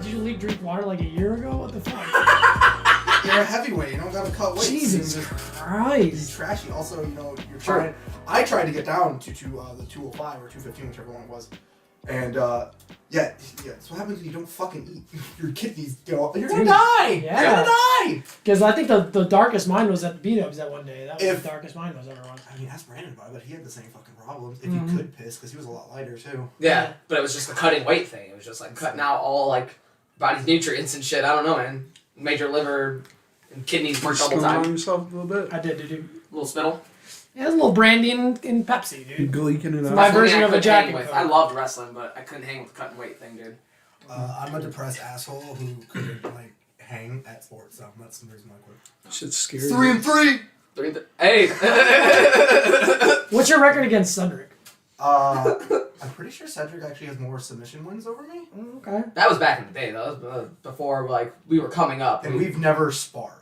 you leave drink water like a year ago? What the fuck? You're a heavyweight. You don't gotta cut weight. Jesus Christ. Trashy. Also, you're trying. I tried to get down to the 205 or 215, whichever one it was. And yeah. So what happens when you don't fucking eat? Your kidneys go. You're gonna die. Yeah. You're gonna die. Because I think the darkest mine was at the beat-ups that one day. That was the darkest mine was ever on. I mean, ask Brandon about it, but he had the same fucking problems. If he could piss, because he was a lot lighter too. Yeah, but it was just the cutting weight thing. It was just like cutting out all like body's nutrients and shit. I don't know, man. Made your liver and kidneys work double time. On yourself a little bit. I did, dude. A little spittle. Yeah, there's a little brandy in Pepsi, dude. Gleeking it It's out. my version of a Jack and with. Coke. I loved wrestling, but I couldn't hang with the cutting weight thing, dude. I'm a depressed asshole who couldn't like hang at sports, so that's the reason I quit. Shit's scary. 3-3. Hey. What's your record against Cedric? I'm pretty sure Cedric actually has more submission wins over me. Okay. That was back in the day, though. That was before like we were coming up. And we've never sparred.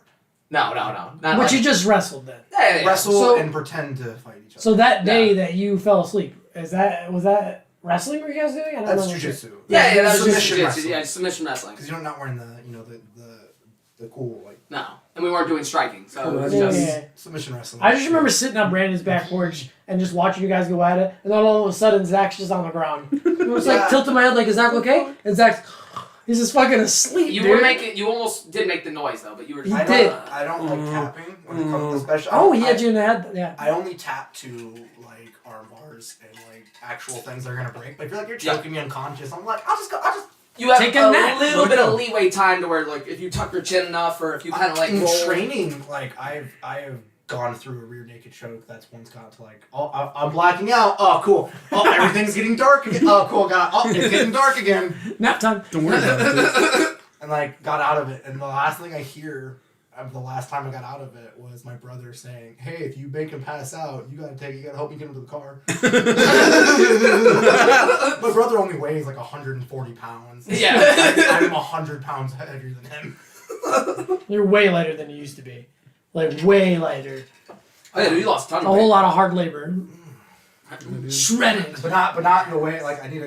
No. Not But like, you just wrestled then. yeah. Wrestle and pretend to fight each other. So that day that you fell asleep, was that wrestling were you guys doing? I don't That's know. jujitsu. Yeah, that was submission just wrestling. yeah, submission wrestling. Because you're not wearing the cool like. No, and we weren't doing striking, so it was Yeah, just yeah. Submission wrestling. I just remember sitting on Brandon's back porch and just watching you guys go at it, and then all of a sudden Zach's just on the ground. I was like tilting my head like, is Zach okay? And Zach's he's just fucking asleep. you dude. were making. You almost did make the noise though, but you were. He I did. I don't like tapping when it comes, especially. Oh, he had you in the head. Yeah. I only tap to like arm bars and like actual things that are gonna break. But if you're like you're choking me unconscious, I'm like I'll just. You have Take a nap. little bit of leeway time to where like if you tuck your chin enough or if you kind of like in roll. training, like I have gone through a rear naked choke that's once got to like, oh, I'm blacking out. Oh, cool. Oh, everything's getting dark again. Oh, cool. It's getting dark again. Nap time. Don't worry about it. And like got out of it. And the last thing I hear of the last time I got out of it was my brother saying, "Hey, if you make him pass out, you gotta help me get him to the car." My brother only weighs like 140 pounds. Yeah. I'm 100 pounds heavier than him. You're way lighter than you used to be. Like way lighter. Oh yeah, dude, you lost a ton A of weight. whole lot of hard labor. Shredded. But not in a way like I need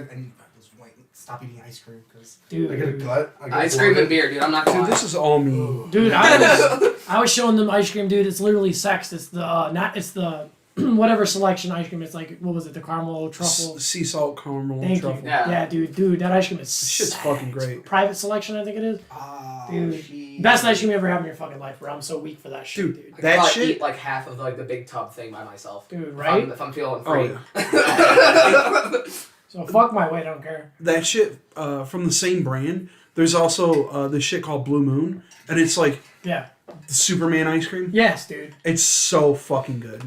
stop eating ice cream because Dude. I get a gut. I get Ice cream bloated. and beer, dude. I'm not gonna Dude, lie. this is all me. Dude, I was showing them ice cream, dude. It's literally sex. It's the whatever selection ice cream. It's like what was it? The caramel truffle. Sea salt caramel Thank truffle. you. Yeah. Yeah, dude, that ice cream is. This shit's fucking great. Private selection, I think it is. Oh, Dude, shit. best ice cream you ever had in your fucking life, bro. I'm so weak for that shit, Dude, dude. I could that probably shit- eat like half of like the big tub thing by myself. Dude, right? If I'm feeling Oh, free. yeah. So fuck my weight, I don't care. That shit from the same brand. There's also this shit called Blue Moon, and it's like Yeah. the Superman ice cream. Yes, dude. It's so fucking good.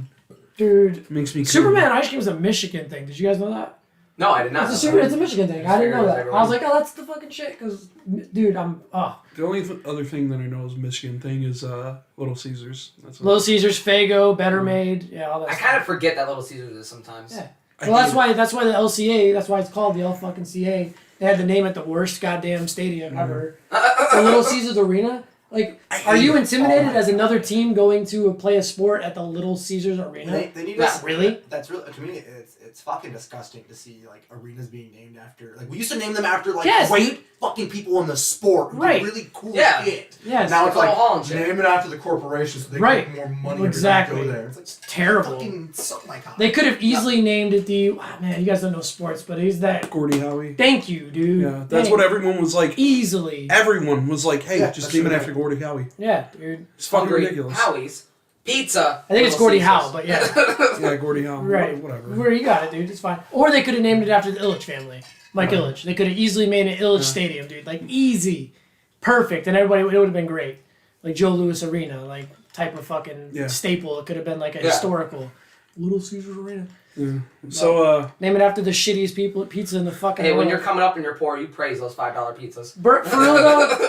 Dude. It makes me Superman ice cream is a Michigan thing. Did you guys know that? No, I did not. It's know that. a Michigan thing. I didn't know that. Figured I was like, oh, that's the fucking shit. Because, dude, The only other thing that I know is a Michigan thing is Little Caesars. That's Little Caesars, Fago, Better Made, yeah, all that I stuff. kind of forget that Little Caesars is sometimes. Yeah. Well, that's why the LCA, that's why it's called the L-fucking-CA. They had the name at the worst goddamn stadium ever. The Little Caesars Arena. Like, are you intimidated as another team going to play a sport at the Little Caesars Arena? They need Not really. That's really to me. It's fucking disgusting to see like arenas being named after. Like we used to name them after like Yes. great fucking people in the sport. Who did Right. really cool Yeah. shit. Yes. Now it's Like like Hall and shit. name it after the corporation so they Right. can make more money. Exactly. Every time they go there. It's like Terrible. Fucking suck my cock. They could have easily named it the... Oh, man, you guys don't know sports, but he's that... Gordie Howe. Thank you, dude. Yeah, that's what everyone was like. Easily. Everyone was like, hey, Yeah, just that's name it right. after Gordie Howe. Yeah, dude. It's fucking Hungry ridiculous. Howie's. Pizza. I think it's Little Gordie Caesars. Howe, but yeah. Yeah, Gordie Howe. Right. Whatever. Where you got it, dude. It's fine. Or they could have named it after the Illich family. Mike Illich. They could have easily made it Illich Stadium, dude. Like, easy. Perfect. And everybody, it would have been great. Like Joe Louis Arena, like, type of fucking staple. It could have been like a historical Little Caesars Arena. Yeah. So, Name it after the shittiest pizza in the fucking Hey, when world. you're coming up and you're poor, you praise those $5 pizzas.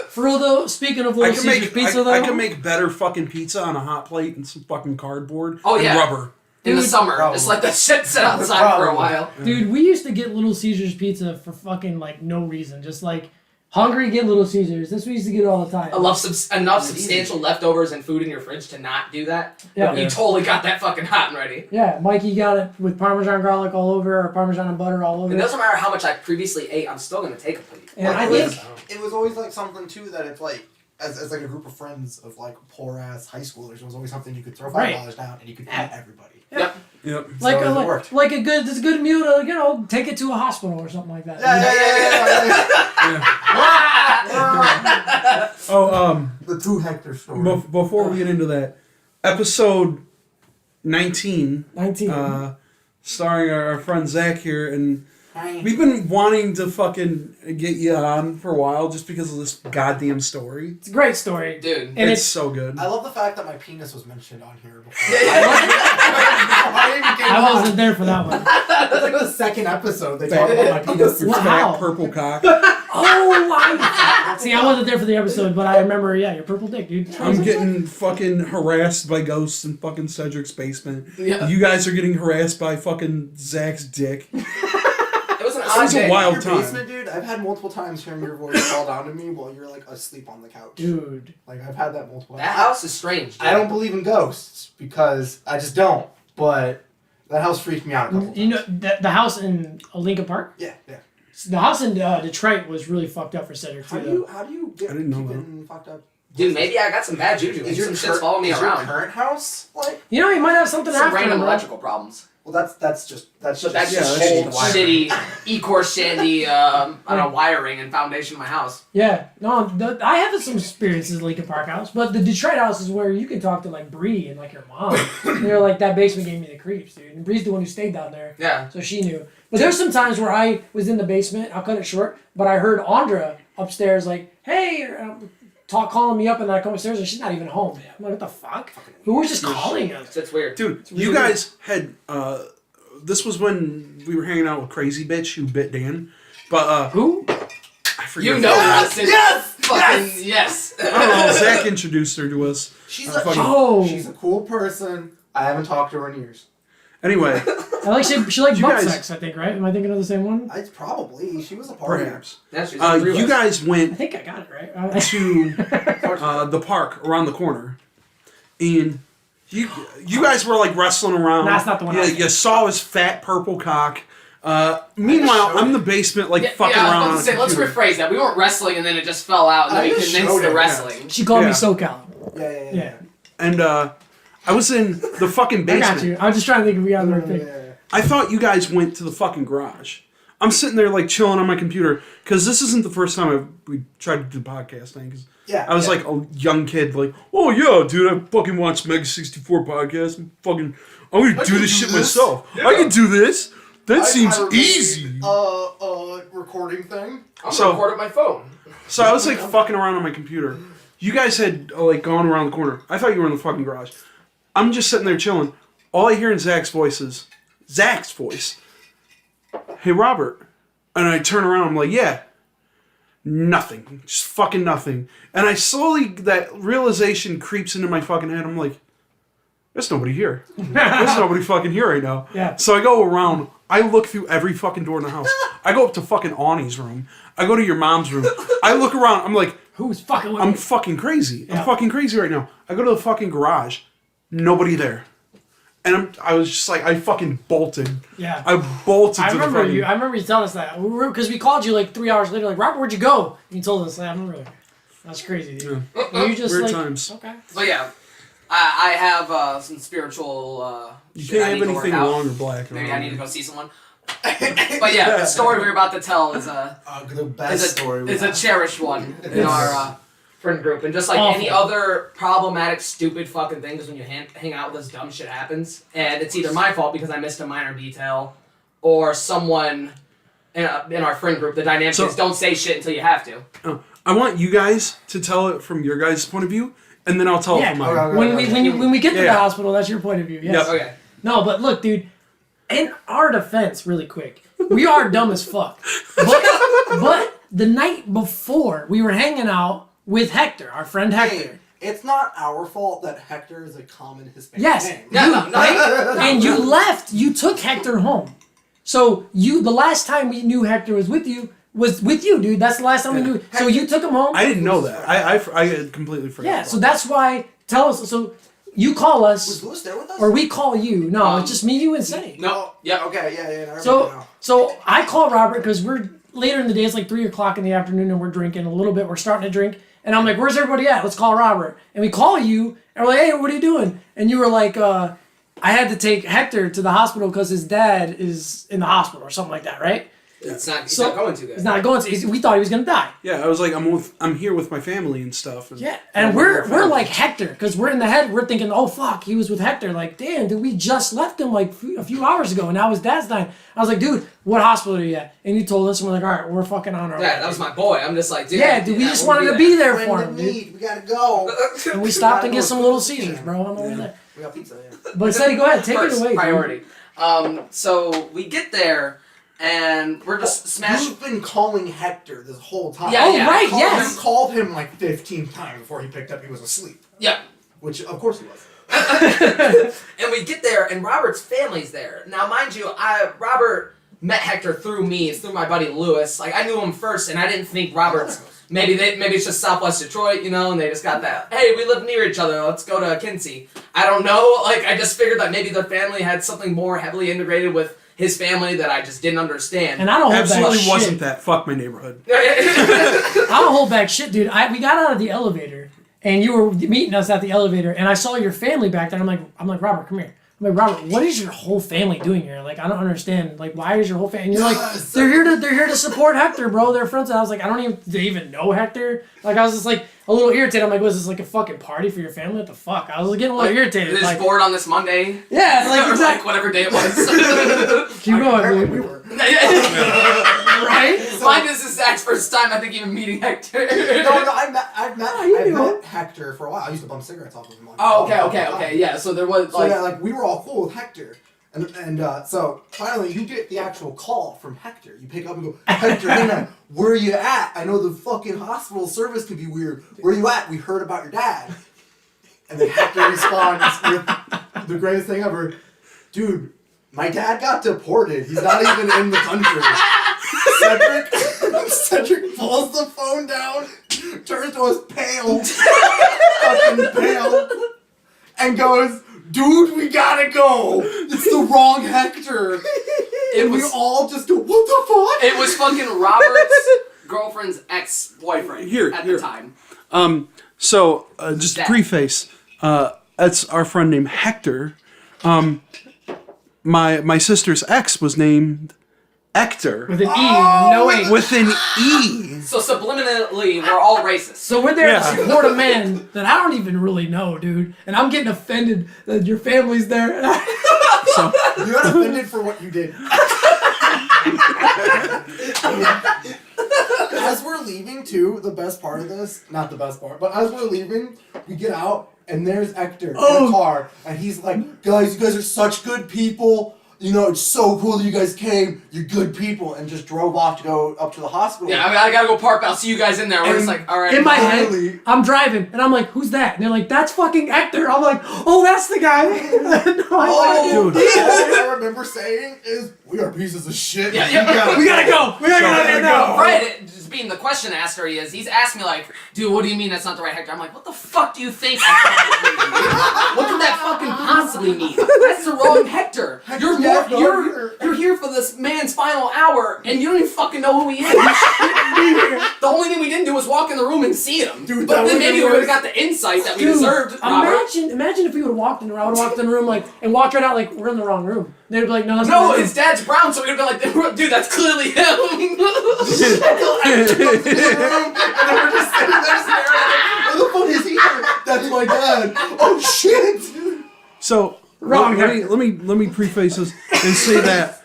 For real though, speaking of Little Caesars pizza though. I can make better fucking pizza on a hot plate and some fucking cardboard and yeah. rubber. In the Dude, summer, probably. just let that shit sit outside for a while. Dude, we used to get Little Caesars pizza for fucking like no reason. Just like Hungry, get Little Caesars. That's what we used to get all the time. enough substantial leftovers and food in your fridge to not do that. Yeah. You totally got that fucking hot and ready. Yeah, Mikey got it with Parmesan garlic all over, or Parmesan and butter all over. It doesn't matter how much I previously ate, I'm still going to take a plate. And Like, I think it was always like something too that it's like as like a group of friends of like poor ass high schoolers, it was always something you could throw $5 down and you could feed everybody. Yep. Yep. like So it a worked. like a good, it's a good meal to, you know, take it to a hospital or something like that. Oh, The true Hector story. before we get into that, episode 19, 19. starring our friend Zack here, and we've been wanting to fucking get you on for a while just because of this goddamn story. It's a great story. Dude. And It's so good. I love the fact that my penis was mentioned on here before. I wasn't there for that one. That's like the second episode they talked about my penis. Your Wow. fat purple cock. Oh, see, I wasn't there for the episode, but I remember, yeah, your purple dick, dude. I'm getting fucking harassed by ghosts in fucking Cedric's basement. Yeah. You guys are getting harassed by fucking Zack's dick. It was an It odd was a day. wild Your time. basement, dude. I've had multiple times hearing your voice call down to me while you're like asleep on the couch. Dude. Like I've had that multiple That times. house is strange. Dude. I don't believe in ghosts because I just don't. But that house freaked me out a couple times. You know, the house in Lincoln Park? Yeah. The house in Detroit was really fucked up for Cedric, too. How do you get I didn't know keeping fucked up? Dude, maybe I got some bad juju. Is Maybe your some shit's following me Your around. current house like? You know, he might have something Some after him, random bro. electrical problems. Well, that's just But that's Yeah, just that's old, just wiring. shitty, E-core shandy, wiring and foundation of my house. Yeah, no, I have some experiences in Lincoln Park house, but the Detroit house is where you can talk to like Bree and like your mom. They're like, that basement gave me the creeps, dude. And Bree's the one who stayed down there, Yeah. so she knew. But there's some times where I was in the basement. I'll cut it short, but I heard Andra upstairs like, "Hey," calling me up, and then I come upstairs and she's not even home. I'm like, what the fuck? Who was just calling us? It's weird. Dude, really you guys had, this was when we were hanging out with Crazy Bitch who bit Dan. But, Who? I forget. You know Yes! us. and Yes! Fucking yes. I don't know, Zack introduced her to us. She's Oh, a cool person. I haven't talked to her in years. Anyway, I like she likes You butt guys- sex. I think, right? Am I thinking of the same one? It's probably she was a part perhaps. Yeah, she's You guys I went think I got it right. to the park around the corner, and you guys were like wrestling around. That's not the one I Yeah, was you saw his fat purple cock. Meanwhile, I'm in the basement like fucking I around. was about to say, on a let's computer. rephrase that. We weren't wrestling and then it just fell out and then I we just condensed showed the it, wrestling. She called me Yeah. SoCal. Yeah. And I was in the fucking I basement. got you. I was just trying to think if we got the right thing. Yeah. I thought you guys went to the fucking garage. I'm sitting there like chilling on my computer because this isn't the first time we tried to do podcasting. Cause Yeah. I was like a young kid, like, oh yeah, dude, I fucking watched Mega 64 podcast. I'm gonna do can this do shit this. myself. Yeah. I can do this. That I seems made easy. a recording thing. I'm So- gonna record on my phone. So I was like fucking around on my computer. You guys had like gone around the corner. I thought you were in the fucking garage. I'm just sitting there chilling. All I hear in Zach's voice is Zach's voice. Hey Robert. And I turn around, I'm like, yeah. Nothing. Just fucking nothing. And I slowly, that realization creeps into my fucking head. I'm like, there's nobody here. There's nobody fucking here right now. Yeah. So I go around. I look through every fucking door in the house. I go up to fucking Awnie's room. I go to your mom's room. I look around. I'm like, Who's fucking with I'm me? fucking crazy. Yeah. I'm fucking crazy right now. I go to the fucking garage. Nobody there. And I was just like, I fucking bolted. Yeah. I bolted I to the remember fucking... you. I remember you telling us that because we called you like 3 hours later. Like, Robert, where'd you go? And you told us. Like, I remember. Like, that's crazy, dude. And you just Weird like times. okay. But yeah, I have some spiritual. You shit I can't need have to work anything out. long or black. Maybe around I need to here. go see someone. But yeah, the story we're about to tell is The best story. is a cherished one in our friend group, and just like Awful. any other problematic, stupid fucking thing, because when you hang out with us, dumb shit happens, and it's either my fault because I missed a minor detail, or someone in our friend group. The dynamic So- is don't say shit until you have to. I want you guys to tell it from your guys' point of view, and then I'll tell Yeah. it from mine. Okay. When we get to the Yeah. hospital, that's your point of view. Yes. Yep. Okay. No, but look, dude. In our defense, really quick, we are dumb as fuck. But the night before, we were hanging out with Hector, our friend Hector. Hey, it's not our fault that Hector is a common Hispanic Yes. name. No. And you left. You took Hector home. So the last time we knew Hector was with you, was with you, dude. That's the last time we knew. So you took him home. I didn't know that. I had completely forgot. Yeah, so that's why. Tell us. So you call us. Was Lewis there with us? Or we call you. No, it's just me, you, and Senny. No. Yeah. Okay, yeah. I remember now. So I call Robert because we're later in the day. It's like 3 o'clock in the afternoon, and we're drinking a little bit. We're starting to drink, and I'm like, "Where's everybody at? Let's call Robert." And we call you, and we're like, "Hey, what are you doing?" And you were like, "I had to take Hector to the hospital because his dad is in the hospital or something like that, right?" He's not going to. He's not going to. We thought he was gonna die. Yeah, I was like, I'm here with my family and stuff. And Yeah, and we're like Hector because we're in the head. We're thinking, oh fuck, he was with Hector. Like, damn, dude, we just left him like a few hours ago, and now his dad's dying. I was like, dude, what hospital are you at? And you told us, and we're like, all right, we're fucking on our way. Yeah, that was my boy. I'm just like, dude. Yeah, dude, we just wanted to be there for him, dude. We gotta go. And we stopped and get some Little Caesars, bro, on the way there. We got pizza, yeah. But Sadie, go ahead, take First, it away. priority. So we get there, and we're just smashing. You've been calling Hector this whole time. Yeah, yeah. Right, yes. You called him like 15 times before he picked up. He was asleep. Yeah. Which, of course, he was. And we get there, and Robert's family's there. Now, mind you, Robert met Hector through me. It's through my buddy Lewis. Like, I knew him first, and I didn't think Robert's. Maybe it's just Southwest Detroit, you know, and they just got that. Hey, we live near each other. Let's go to Quincy. I don't know. Like, I just figured that maybe their family had something more heavily integrated with his family that I just didn't understand. And I don't hold absolutely back wasn't shit. that. Fuck my neighborhood. I don't hold back shit, dude. We got out of the elevator, and you were meeting us at the elevator, and I saw your family back there. I'm like, Robert, come here. I'm like, Robert, what is your whole family doing here? Like, I don't understand. Like, why is your whole family? And you're like, they're here to support Hector, bro. They're friends. And I was like, I don't even. Do they even know Hector? Like, I was just like a little irritated. I'm like, was this like a fucking party for your family? What the fuck? I was getting a little irritated. They're Like, just bored on this Monday. yeah, like Or exactly. whatever day it was. Keep going, Apparently dude. we were. Right? Mine is Zach's first time, I think, even meeting Hector. No, I've you know. met Hector for a while. I used to bump cigarettes off of him. Oh, okay. Yeah, so there was, So like... yeah, like we were all cool with Hector, and so finally you get the actual call from Hector. You pick up and go, Hector, hey man, where are you at? I know the fucking hospital service could be weird. Where are you at? We heard about your dad. And then Hector responds with the greatest thing ever, dude. My dad got deported. He's not even in the country. Cedric pulls the phone down, turns to us pale, fucking pale, and goes, dude, we gotta go. It's the wrong Hector. And we all just go, what the fuck? It was fucking Robert's girlfriend's ex-boyfriend at the time. So just to Zack. preface, that's our friend named Hector. My sister's ex was named Hector With an E, no A. with an E. So subliminally, we're all racist. So we're there to Yeah. support a man that I don't even really know, dude. And I'm getting offended that your family's there. And You got offended for what you did. As we're leaving, too, the best part of this, not the best part, but as we're leaving, we get out, and there's Hector in a car, and he's like, guys, you guys are such good people. You know, it's so cool that you guys came. You're good people, and just drove off to go up to the hospital. Yeah, I gotta go park. I'll see you guys in there. We're just like, all right. in my Finally. head, I'm driving, and I'm like, who's that? And they're like, that's fucking Hector. I'm like, oh, that's the guy. Oh, Dude. all I remember saying is, we are pieces of shit. Yeah. We gotta go. We gotta get out of here now. Right, just being the question asker he is, he's asked me like, dude, what do you mean that's not the right Hector? I'm like, what the fuck do you think I fucking mean? What could that fucking possibly mean? That's the wrong Hector. You're here for this man's final hour, and you don't even fucking know who he is. The only thing we didn't do was walk in the room and see him. Dude, but that then would've maybe we been would have got the insight that we Dude, deserved, Robert. imagine if we would have walked in the room. I would have walked in the room like and walked right out like we're in the wrong room. They'd be like, no, that's No, not his dad's brown, so we'd have been like, dude, that's clearly him. And then we're just sitting there staring at him. What the fuck is he here? That's my dad. Oh shit! So Wrong let me preface this and say that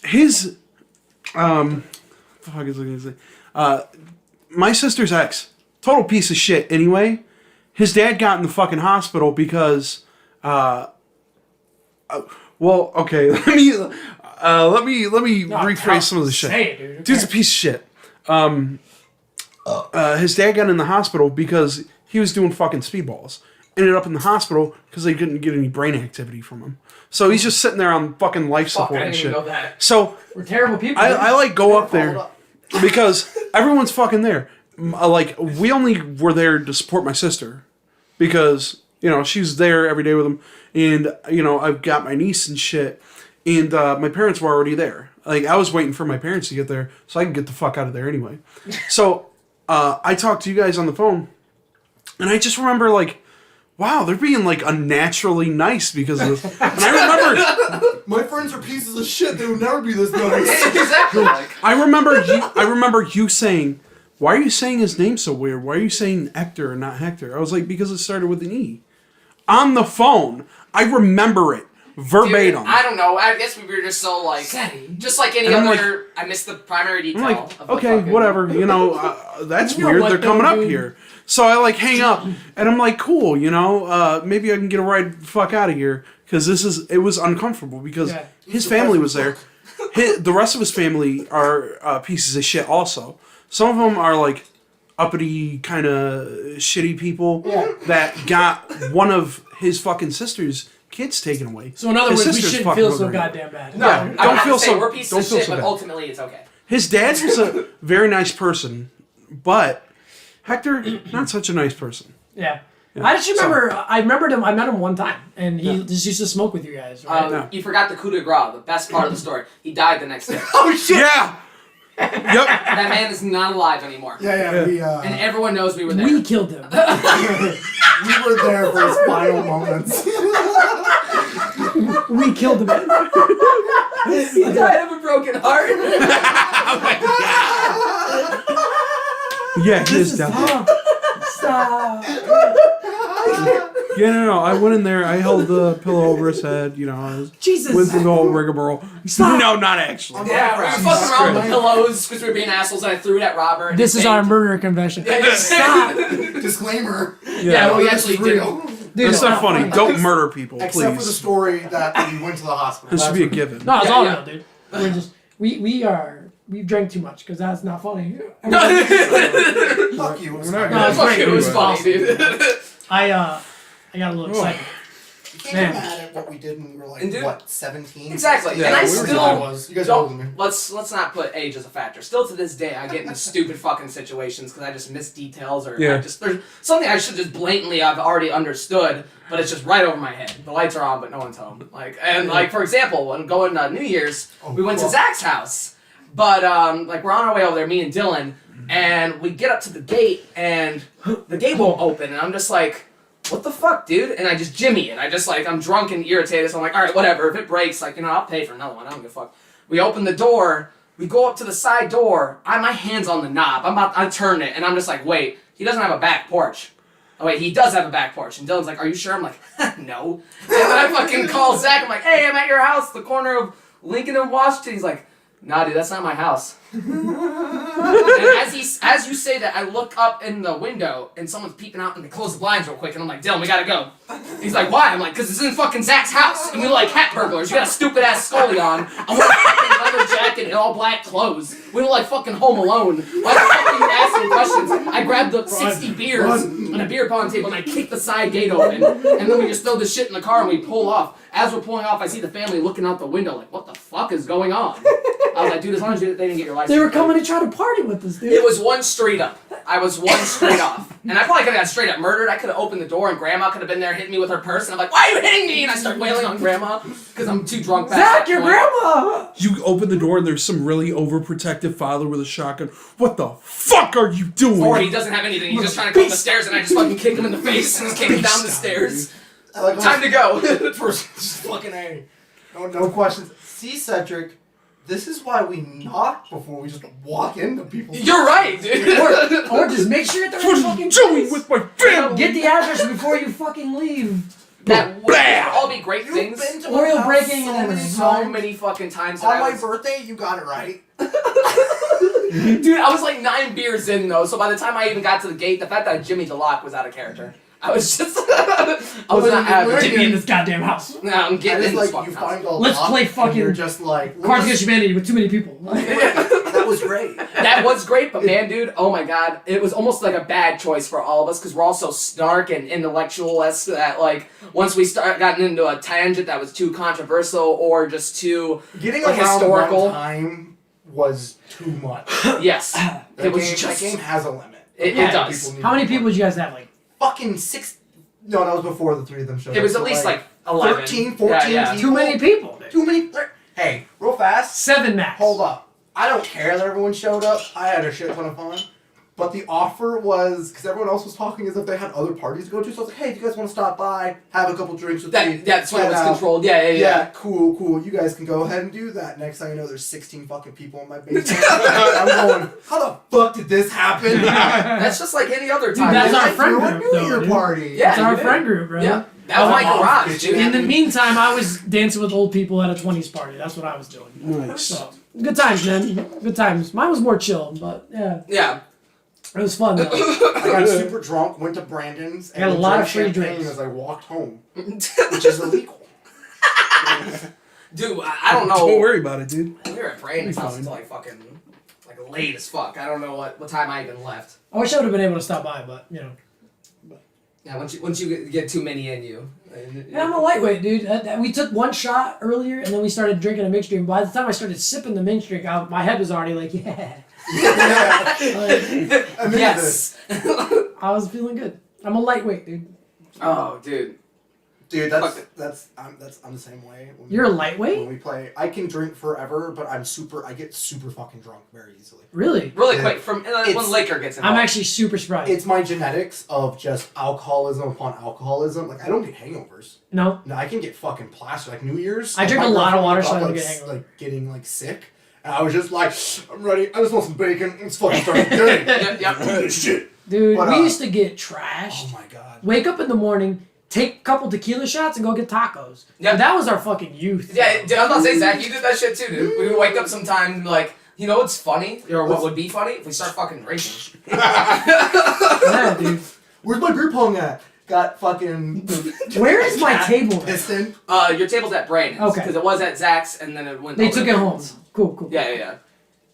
his the fuck is I gonna say? My sister's ex, total piece of shit. Anyway, his dad got in the fucking hospital because well, okay, let me rephrase some of the shit. Say it, dude. Dude's a piece of shit. His dad got in the hospital because he was doing fucking speedballs. ended up in the hospital because they couldn't get any brain activity from him. So he's just sitting there on fucking life support I and didn't shit. even know that. So We're terrible people. I like go up there because everyone's fucking there. Like we only were there to support my sister because she's there every day with him, and I've got my niece and shit, and my parents were already there. Like I was waiting for my parents to get there so I could get the fuck out of there anyway. So I talked to you guys on the phone, and I just remember like, wow, they're being like unnaturally nice because of this. And I remember my friends are pieces of shit. They would never be this nice. Exactly. I remember you saying, why are you saying his name so weird? Why are you saying Hector and not Hector? I was like, because it started with an E. On the phone. I remember it. Verbatim. Dude, I don't know. I guess we were just so like, just like any And I'm other. I missed the primary detail. I'm like, of the okay, fucking- whatever. That's You know weird. what, They're coming though, up dude? here. So I like hang up, and I'm like, cool. Maybe I can get a ride the fuck out of here because it was uncomfortable because Yeah. his family was there. The rest of his family are pieces of shit. Also, some of them are like uppity kind of shitty people that got one of his fucking sister's kids taken away. So in other His words, we sister's shouldn't fucking feel so overrated. goddamn bad. No, Yeah, I don't have feel to say, so- we're pieces don't of feel shit, so but bad. ultimately it's okay. His dad was a very nice person, but Hector, not such a nice person. Yeah. Yeah. I just remember, I met him one time, and he just used to smoke with you guys, right? Yeah. You forgot the coup de grace, the best part of the story. He died the next day. Oh shit! Yeah. Yep. That man is not alive anymore. Yeah. We And everyone knows we were there. We killed him. we were there for his final moments. We killed him. He died of a broken heart. Yeah, he is down. Stop. Yeah, no. I went in there. I held the pillow over his head. I was Jesus. went through the whole rigmarole. Stop. No, not actually. Yeah, we were Jesus fucking around with Christ. pillows because we were being assholes, and I threw it at Robert. and This he is our fainted. murder confession. Stop. Disclaimer. Yeah, we This actually is did. real. Dude, That's not funny. Don't murder people, Except for the please. story that we went to the hospital. This should be a given. No, it's Yeah, all yeah. real, dude. We're just we drank too much because that's not funny. Fuck you. It's We're not fine. No, it's Fuck great. it, it was It was funny, awesome. dude. I got a little excited. You can't Man. get mad at what we did when we were And dude- 17? Exactly. Yeah, and I we were still You guys are older don't. than me. Let's not put age as a factor. Still to this day, I get into stupid fucking situations because I just miss details or Yeah. there's something I should just blatantly I've already understood, but it's just right over my head. The lights are on, but no one's home. Like for example, when going New Year's, we went to Zack's house, but we're on our way over there, me and Dylan, and we get up to the gate and the gate won't open, and I'm just like, what the fuck, dude? And I just jimmy it. I'm drunk and irritated, so I'm like, all right, whatever. If it breaks, I'll pay for another one. I don't give a fuck. We open the door. We go up to the side door. My hand's on the knob. I turn it, and I'm just like, wait, he doesn't have a back porch. Oh, wait, he does have a back porch. And Dylan's like, are you sure? I'm like, no. And then I fucking call Zack. I'm like, hey, I'm at your house, the corner of Lincoln and Washington. He's like, nah, dude, that's not my house. And as you say that, I look up in the window and someone's peeping out and they close the blinds real quick and I'm like, Dylan, we gotta go. He's like, why? I'm like, because it's in fucking Zack's house and we like hat burglars. You got a stupid ass scully on. I'm wearing a fucking leather jacket and all black clothes. We look like fucking Home Alone. Like fucking asking questions. I grabbed the 60 beers on a beer pong table and I kick the side gate open and then we just throw the shit in the car and we pull off. As we're pulling off, I see the family looking out the window like, what the fuck is going on? I was like, dude, as long as they didn't get your license. They were coming to try to party with us, dude. It was one street up. I was one street off. And I probably could have got straight up murdered. I could have opened the door and Grandma could have been there hitting me with her purse. And I'm like, why are you hitting me? And I start wailing on Grandma because I'm too drunk back Zack, that your point. grandma! You open the door and there's some really overprotective father with a shotgun. What the fuck are you doing? Or he doesn't have anything. He's just trying to come up the stairs and I just fucking kick him in the face and just kick him down the stairs. Time to go. Just fucking A. No questions. See, Cedric, this is why we knock before we just walk into people's You're right, dude. Or just make sure you're at the right fucking doing place. with my family? Get the address before you fucking leave. That would all be great You've things. been to Or my you're house breaking so and many So times. many fucking times that On I my was... birthday, you got it right. Dude, I was like 9 beers in though, so by the time I even got to the gate, the fact that I jimmied the lock was out of character. I was just... I was not having Get me in this goddamn house. No, I'm I getting in just this like you fucking house. find a Let's lock play and fucking you're just like Cards Against Humanity with too many people. that was great. That that was great, but man, dude, oh my god, it was almost like a bad choice for all of us because we're all so snark and intellectual-esque that like once we gotten into a tangent that was too controversial or just too Getting like, around historical. one time was too much. Yes, That game has a limit. It does. How many people did you guys have? Like fucking 6. No, that was before the 3 of them showed up. It was so at least like 11. 13, 14 people. too many people. Dude. Too many. Hey, real fast. 7 max. Hold up. I don't care that everyone showed up. I had a shit ton of fun. But the offer was, because everyone else was talking as if they had other parties to go to, so I was like, hey, if you guys want to stop by, have a couple drinks with me. That's when it was get out. controlled. Yeah. Cool. You guys can go ahead and do that. Next thing you know, there's 16 fucking people in my basement. I'm going, how the fuck did this happen? That's just like any other time. Dude, that's I our friend threw a group, New though, Year dude. party. Yeah. It's our you did. friend group, bro. Yeah. That was my Oh, garage, bitch, dude. yeah. In the meantime, I was dancing with old people at a 20s party. That's what I was doing. Nice. So, good times, man. Good times. Mine was more chill, but yeah. Yeah. It was fun, though. I got super drunk, went to Brandon's, and Got a then lot drank of free champagne drinks. as I walked home, which is illegal. Dude, I don't know. Don't worry about it, dude. We were at Brandon's It'll be house fine. until like fucking like late as fuck. I don't know what time I even left. I wish I would have been able to stop by, but, you know. Yeah, once you get too many in you. Yeah, I'm a lightweight, dude. We took one shot earlier, and then we started drinking a mixed drink. By the time I started sipping the mixed drink, my head was already like, yeah. Like, I mean, Yes. I was feeling good. I'm a lightweight, dude. Oh, dude. Dude, I'm the same way. You're a When lightweight? we play, I can drink forever, but I get super fucking drunk very easily. Really? Really Yeah. quick from when liquor gets involved. I'm actually super surprised. It's my genetics of just alcoholism upon alcoholism. Like, I don't get hangovers. No. No, I can get fucking plastered. Like, New Year's. I drink my a lot of girlfriend water, woke so I up, don't like, get hangover. like, getting, like, sick. And I was just like, I'm ready. I just want some bacon. Let's fucking start the day. Yep. Do this shit. Dude, But, we used to get trashed. Oh, my God. Wake up in the morning, take a couple tequila shots, and go get tacos. Yep. That was our fucking youth. Yeah, dude, I was about to say, Zach, you did that shit too, dude. We would wake up sometime and be like, you know what's funny? Or what would be funny? If we start fucking drinking. Yeah, dude. Where's my beer pong at? Got fucking... Where is my table? Piston. Your table's at Brandon's. Okay. Because it was at Zach's and then it went They over took to it home. Brandon's. Cool. Yeah.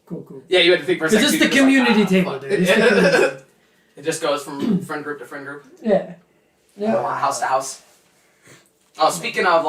Cool. Yeah, you had to think for a second. Because it's the too, you're community just like, table, fuck. dude. It's the community. It just goes from friend group to friend group. Yeah. Yeah. House to house. Oh, speaking of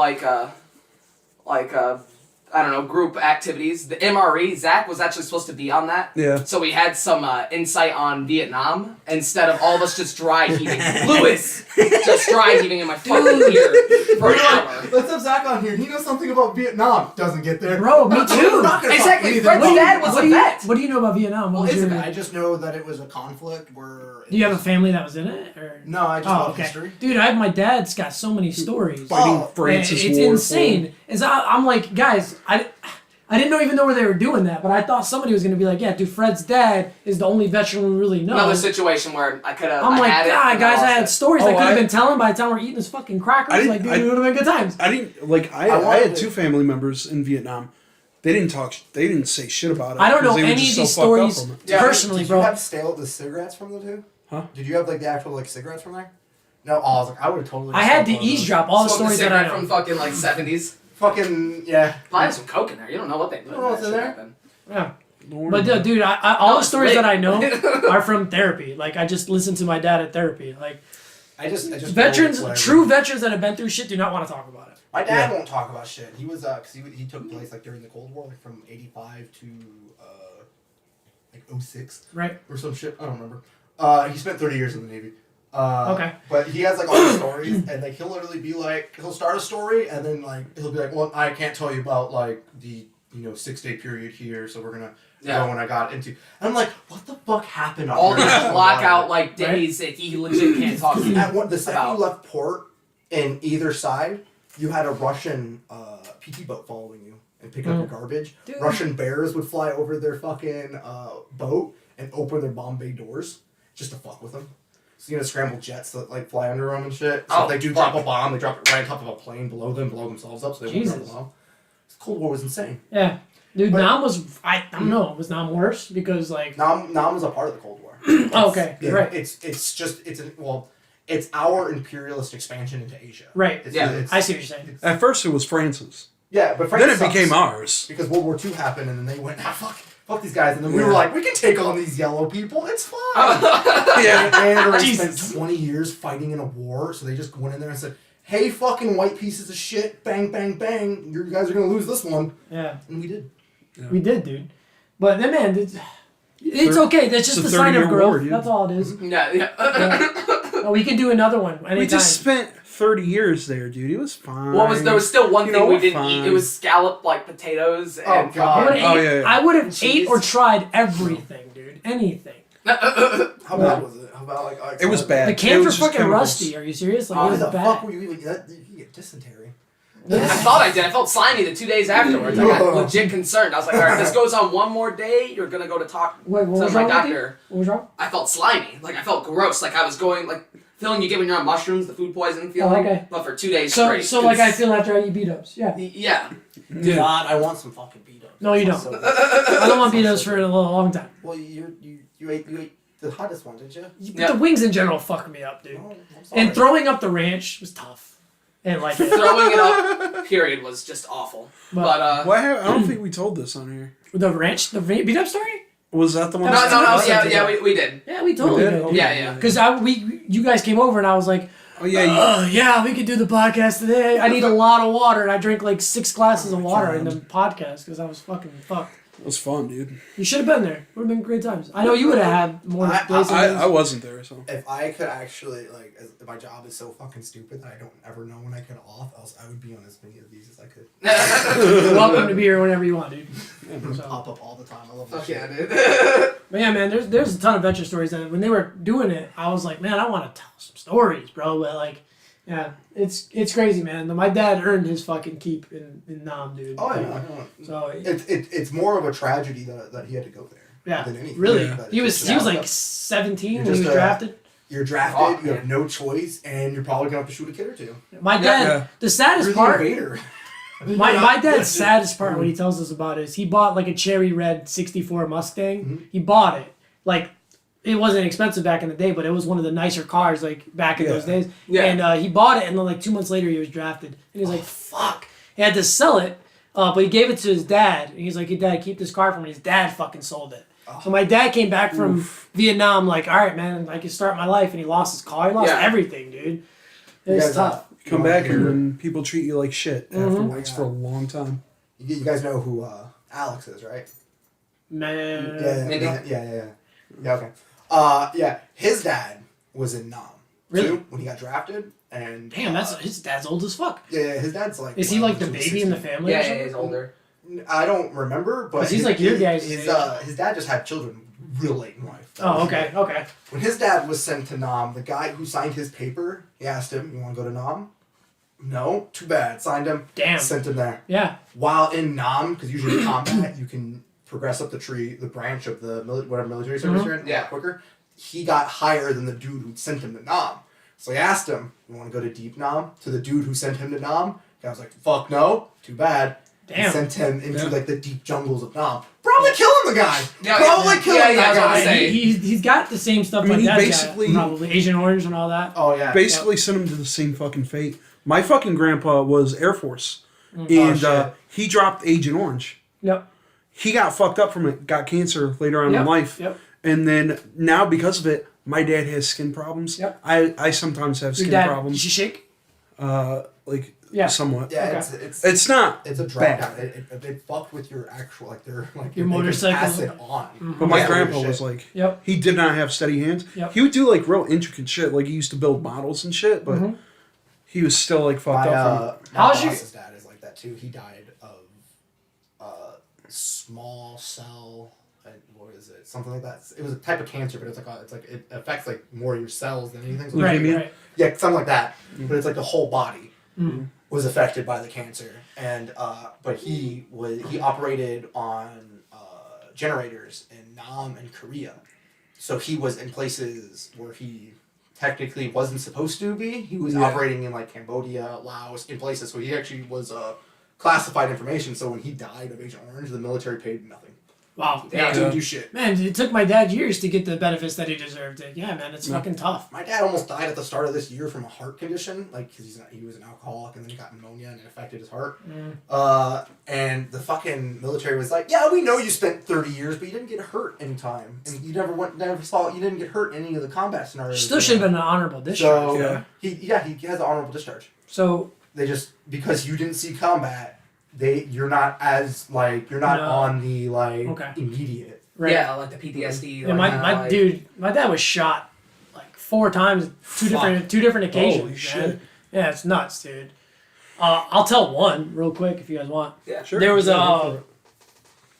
I don't know, group activities, the MRE, Zach was actually supposed to be on that. Yeah. So we had some insight on Vietnam instead of all of us just dry heaving. Lewis just dry heaving in my fucking ear for an hour. Let's have Zach on here. He knows something about Vietnam. Doesn't get there. Bro, me too. I'm not gonna Exactly. talk Fred's either. dad was a vet. What do you know about Vietnam? What was is your- it? I just know that it was a conflict where... Do you have a family that was in it? Or? No, I just Oh, love okay. history. Dude, my dad's got so many stories. Fighting Oh, Francis it's War. insane. I'm like, guys, I didn't even know where they were doing that, but I thought somebody was gonna be like, yeah, dude, Fred's dad is the only veteran we really know. Another situation where I could have. I'm like, had it, God, and guys, I lost had it. stories Oh, I could have I- been telling by the time we're eating this fucking crackers. I Like, didn't- dude, it would have been good times. I didn't like. I wanted had to- two family members in Vietnam. They didn't talk. They didn't say shit about it. I don't know 'cause they were any just of so these fucked up stories from it. Yeah, personally, Did bro. you have the cigarettes from the two? Huh? Did you have like the actual like cigarettes from there? No, I was like, I would have totally. I had to smoked one of those. eavesdrop all the Smoked a stories that I cigarette know. from fucking like 70s. Fucking yeah. Probably have some coke in there. You don't know what they put. You don't know what's in there? Yeah. Don't worry But about it. dude, all No, the it's stories lit. that I know are from therapy. Like I just listened to my dad at therapy. Like I just veterans, whatever. true veterans that have been through shit do not want to talk about it. My dad won't talk about shit. He was because he took place like during the Cold War, like from '85 to like '06 Right? or some shit. I don't remember. He spent 30 years in the Navy. Okay. But he has like all the stories, and like he'll literally be like, he'll start a story, and then like he'll be like, well, I can't tell you about like the 6-day period here, so we're gonna go when I got into. And I'm like, what the fuck happened? All during these this blackout war? like days that he legit can't talk to you At the second about. you left port, in either side, you had a Russian PT boat following you and pick up your garbage. Dude. Russian bears would fly over their fucking boat and open their bomb bay doors just to fuck with them. So you know, scrambled jets that like fly under them and shit. So Oh, if they do drop a bomb, they drop it right on top of a plane below them, blow themselves up, so they won't drop Jesus. a bomb. This Cold War was insane. Yeah. Dude, But- Nam was I don't know, was Nam worse? Because like Nam was a part of the Cold War. Oh, okay, Yeah, right. It's our imperialist expansion into Asia. Right. It's, Yeah, it's, I see what you're saying. At first, it was France's. yeah, but Then France it became sucks. ours. Because World War II happened, and then they went, fuck fuck these guys. And then we were like, we can take on these yellow people. It's fine. Yeah. And already Jesus. spent 20 years fighting in a war, so they just went in there and said, hey, fucking white pieces of shit, bang, bang, bang, you guys are going to lose this one. Yeah. And we did. Yeah. We did, dude. But then, man, it's okay. That's just It's a a sign of 30-year growth. war, dude. That's all it is. Yeah. Oh, we can do another one anytime. We just spent 30 years there, dude. It was fine. There was still one You thing know, we we're didn't eat. fine. It was scalloped like potatoes and Oh, God. fucking- I would have Cheese. ate or tried everything, dude. Anything. How bad was it? How about, like... It was bad. The It cans were was just fucking chemicals. rusty. Are you serious? Like, Why it was the bad. fuck were you eating that? You get dysentery. I thought I did. I felt slimy the 2 days afterwards. I got legit concerned. I was like, all right, if this goes on one more day, you're going to go to talk Wait, what to was my wrong with you? doctor. What was wrong? I felt slimy. Like, I felt gross. Like, I was going, like, feeling you get when you're on mushrooms, the food poisoning feeling. Oh, okay. But for 2 days So straight. like I It's- feel after I eat beat-ups. Yeah. Yeah. Yeah. God, I want some fucking beat-ups. No, you don't. So good. I don't want beat-ups for a long time. Well, you ate the hottest one, didn't you? Yeah. The wings in general fuck me up, dude. Oh, I'm sorry. And throwing up the ranch was tough. And like, Throwing it up, period, was just awful. But, I don't think we told this on here. the beat-up story? Was that the one? That was no, awesome. yeah, we did. Yeah, we totally did? did. dude. Yeah. Because you guys came over and I was like, Oh, yeah. yeah, we could do the podcast today. I need a lot of water, and I drank like 6 glasses of water in the podcast because I was fucking fucked. It was fun, dude. You should have been there. Would have been great times. I know you would have had more places. I wasn't there, so. If I could actually, like, if my job is so fucking stupid that I don't ever know when I get off, else I would be on as many of these as I could. You're welcome to be here whenever you want, dude. So. Pop up all the time. I love that Fuck shit. yeah, dude. But yeah, man, there's a ton of adventure stories that when they were doing it, I was like, man, I want to tell some stories, bro. But like, yeah, it's crazy, man. My dad earned his fucking keep in Nam, dude. Oh, yeah. So It's more of a tragedy that he had to go there. yeah, Than anything. really, Yeah. But he it's was just- like 17 You're when he was just, drafted. You're drafted, Oh, you have no choice, and you're probably going to have to shoot a kid or two. My dad, Yeah. the saddest You're the part. invader. My dad's saddest part when he tells us about it is he bought like a cherry red 64 Mustang. Mm-hmm. He bought it. Like, it wasn't expensive back in the day, but it was one of the nicer cars like back in those days. Yeah. And he bought it, and then like 2 months later he was drafted. And he was like, fuck. He had to sell it, but he gave it to his dad. And he's like, hey, Dad, keep this car for me. His dad fucking sold it. So my dad came back from Vietnam like, all right, man, I can start my life. And he lost his car. He lost Yeah. everything, dude. It You was guys, tough. Come back here and people treat you like shit afterwards Mhm. for a long time. You guys know who Alex is, right? Man. Maybe. Yeah, okay. Yeah, his dad was in Nam. Really? Too, when he got drafted. And Damn, his dad's old as fuck. Yeah, his dad's like... Is he like the baby in the family or Yeah, something? he's older. I don't remember, but... 'Cause he's like your guys' his, age. his dad just had children real late in life. Oh, okay. When his dad was sent to Nam, the guy who signed his paper, he asked him, you want to go to Nam? No, too bad. Signed him, Damn. sent him there. Yeah. While in Nam, because usually in combat, you can progress up the branch of the whatever military service you're in, a lot quicker. He got higher than the dude who sent him to Nam. So he asked him, you want to go to Deep Nam? To the dude who sent him to Nam. The guy was like, fuck no, too bad. Damn. And sent him into like the deep jungles of Nam. Probably killing the guy. Yeah, Probably yeah, killing yeah, that I was gonna guy. say. He's got the same stuff I mean, my he dad's basically- got. Probably Agent Orange and all that. Oh yeah. Basically sent him to the same fucking fate. My fucking grandpa was Air Force. Oh, And shit. he dropped Agent Orange. Yep. He got fucked up from it, got cancer later on in life. Yep. And then now because of it, my dad has skin problems. Yep. I sometimes have Your skin dad, problems. did she shake? Like Yeah. somewhat. Yeah, Okay. it's It's not a drop bad. down. It fucked with your actual like their like Your they could motorcycle. pass it on. But my Yeah, grandpa shit. was like, Yep. he did not have steady hands. Yep. He would do like real intricate shit. Like he used to build models and shit, but he was still like fucked My, up from it. my How's your- boss's dad is like that too. He died of small cell. What is it? Something like that. It was a type of cancer, but it's like it affects like more of your cells than anything. So Leukemia? Right, right. yeah, something like that. But it's like the whole body was affected by the cancer, and but he operated on generators in Nam and Korea, so he was in places where he technically wasn't supposed to be. He was operating in like Cambodia, Laos, in places. So he actually was classified information. So when he died of Agent Orange, the military paid nothing. Wow. Yeah. Didn't do shit. Man, it took my dad years to get the benefits that he deserved. Yeah, man, it's fucking tough. My dad almost died at the start of this year from a heart condition, like because he was an alcoholic and then he got pneumonia and it affected his heart. And the fucking military was like, yeah, we know you spent 30 years, but you didn't get hurt any time, and you you didn't get hurt in any of the combat scenarios. Still should have been an honorable discharge. So he has an honorable discharge. So They just because you didn't see combat, you're not on the immediate. right. Yeah, like the PTSD. Yeah, my dad was shot like 4 times, two different occasions. Holy man. shit. Yeah, it's nuts, dude. I'll tell one real quick if you guys want. Yeah, Sure. There was Yeah,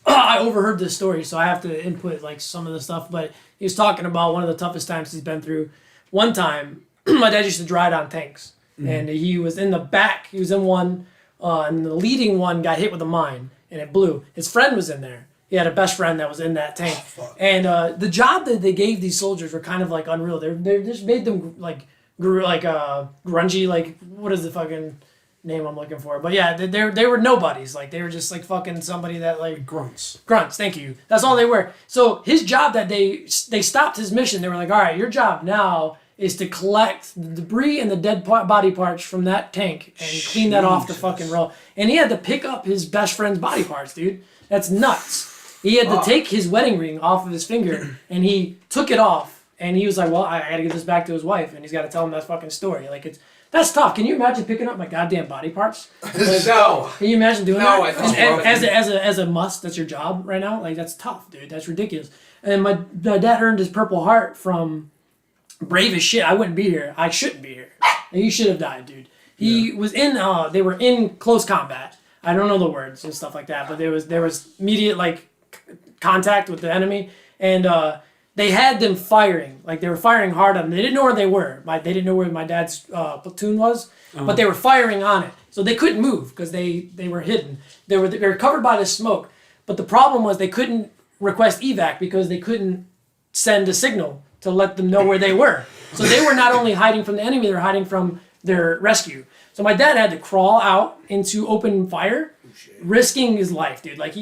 I overheard this story, so I have to input like some of the stuff. But he was talking about one of the toughest times he's been through. One time, my dad used to ride on tanks, and he was in the back. He was in one, and the leading one got hit with a mine, and it blew. His friend was in there. He had a best friend that was in that tank, and the job that they gave these soldiers were kind of like unreal. They just made them like grungy, like what is the fucking name I'm looking for? But yeah, they were nobodies. Like they were just like fucking somebody that like Grunts. Thank you. That's all they were. So his job that they stopped his mission. They were like, all right, your job now is to collect the debris and the dead body parts from that tank and clean that off the fucking roll. And he had to pick up his best friend's body parts, dude. That's nuts. He had to take his wedding ring off of his finger, and he took it off. And he was like, well, I got to give this back to his wife, and he's got to tell him that fucking story. Like that's tough. Can you imagine picking up my goddamn body parts? No. Can you imagine doing No, that? I thought As a must, that's your job right now. Like that's tough, dude. That's ridiculous. And my dad earned his Purple Heart from brave as shit. I wouldn't be here. I shouldn't be here. He should have died, dude. He was in. They were in close combat. I don't know the words and stuff like that, but there was immediate like contact with the enemy, and they had them firing. Like they were firing hard on them. They didn't know where they were. They didn't know where my dad's platoon was, but they were firing on it. So they couldn't move because they were hidden. They were covered by the smoke. But the problem was they couldn't request evac because they couldn't send a signal to let them know where they were. So they were not only hiding from the enemy, they were hiding from their rescue. So my dad had to crawl out into open fire, risking his life, dude. Like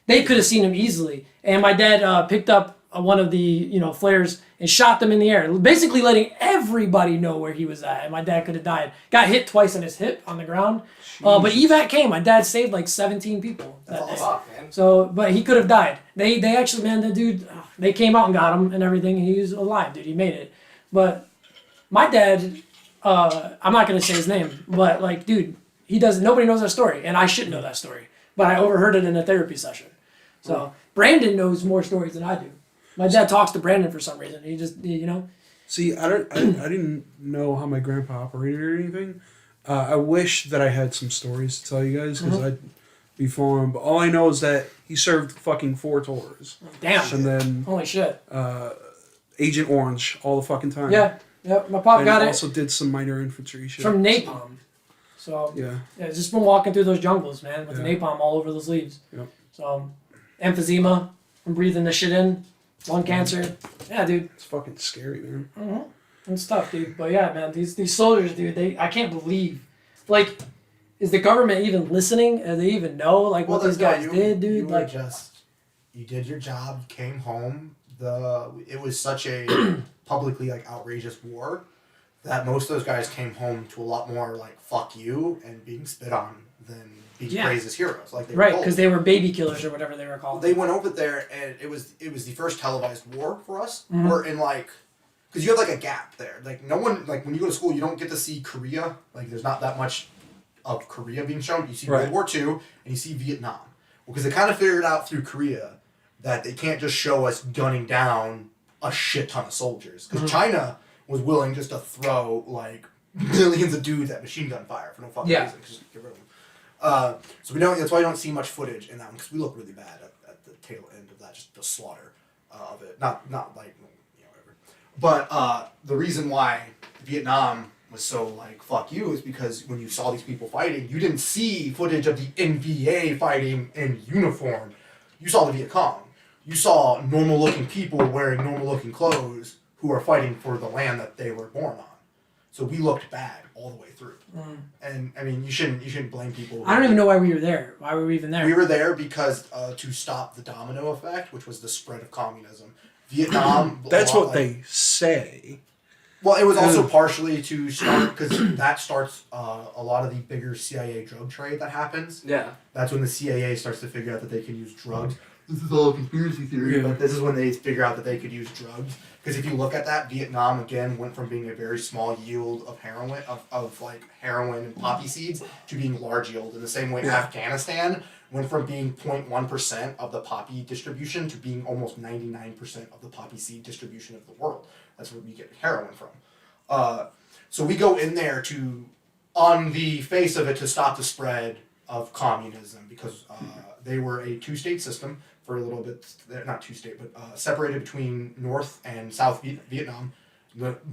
they could have seen him easily. And my dad picked up one of the flares and shot them in the air, basically letting everybody know where he was at. And my dad could have died. Got hit twice on his hip on the ground. But evac came. My dad saved like 17 people that day. Fuck, man. So, but he could have died. They actually, man, the dude, they came out and got him and everything. And he was alive, dude. He made it. But my dad, I'm not gonna say his name, but like, dude, nobody knows that story, and I should know that story. But I overheard it in a therapy session. So Brandon knows more stories than I do. My dad talks to Brandon for some reason. He just, See, I didn't know how my grandpa operated or anything. I wish that I had some stories to tell you guys because I'd be following. But all I know is that he served fucking 4 tours. Damn. And then Holy shit. Agent Orange all the fucking time. Yeah. My pop And got it also did some minor infantry shit. from napalm. So Yeah. just from walking through those jungles, man, with the napalm all over those leaves. Yep. So emphysema from breathing this shit in, lung cancer. Yeah, dude. It's fucking scary, man. It's tough, dude. But yeah, man, these soldiers, dude, I can't believe, like, is the government even listening? Do they even know, like, what these guys did, dude? You did your job, you came home. It was such a publicly, like, outrageous war that most of those guys came home to a lot more, like, fuck you and being spit on than being praised as heroes. Like, they were right, because they were baby killers or whatever they were called. They went over there, and it was the first televised war for us. We're in, like... Because you have, like, a gap there. Like, no one... Like, when you go to school, you don't get to see Korea. Like, there's not that much of Korea being shown. You see World War II, and you see Vietnam. Because they kind of figured out through Korea that they can't just show us gunning down a shit ton of soldiers. Because China was willing just to throw, like, millions of dudes at machine gun fire for no fucking reason. Just get rid of them. So we don't... That's why you don't see much footage in that one. Because we look really bad at the tail end of that. Just the slaughter of it. Not like... But the reason why Vietnam was so, like, fuck you is because when you saw these people fighting, you didn't see footage of the NVA fighting in uniform. You saw the Viet Cong. You saw normal-looking people wearing normal-looking clothes who are fighting for the land that they were born on. So we looked bad all the way through. And I mean, you shouldn't blame people. I don't even know why we were there. Why were we even there? We were there because to stop the domino effect, which was the spread of communism. Vietnam. That's what they say. Well, it was also partially to start, because that starts a lot of the bigger CIA drug trade that happens. Yeah. That's when the CIA starts to figure out that they can use drugs. This is all a conspiracy theory, but this is when they figure out that they could use drugs. Because if you look at that, Vietnam, again, went from being a very small yield of heroin, of like heroin and poppy seeds, to being large yield. In the same way, Afghanistan went from being 0.1% of the poppy distribution to being almost 99% of the poppy seed distribution of the world. That's where we get heroin from. So we go in there to, on the face of it, to stop the spread of communism, because they were a two-state system for a little bit. Not two-state, but separated between North and South Vietnam.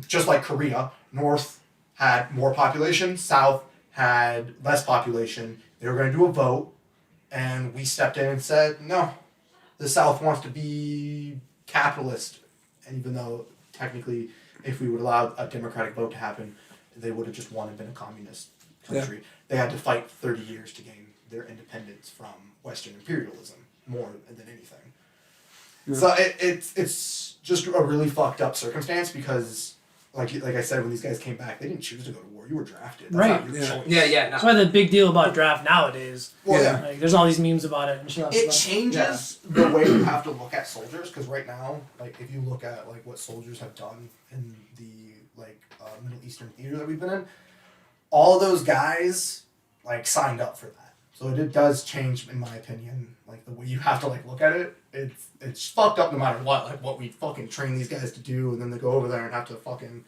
Just like Korea, North had more population, South had less population. They were going to do a vote, and we stepped in and said, no, the South wants to be capitalist. And even though technically, if we would allow a democratic vote to happen, they would have just won and been a communist country. Yeah. They had to fight 30 years to gain their independence from Western imperialism, more than anything. Yeah. So it's just a really fucked up circumstance, because, like I said, when these guys came back, they didn't choose to go to war. You were drafted. That's right. not your choice. Yeah. No. That's why the big deal about draft nowadays. Well, yeah. Like, there's all these memes about it and shit. It changes the way you have to look at soldiers, because right now, like, if you look at like what soldiers have done in the Middle Eastern theater that we've been in, all of those guys like signed up for that. So it does change, in my opinion, like the way you have to like look at it. It's fucked up no matter what. Like what we fucking train these guys to do, and then they go over there and have to fucking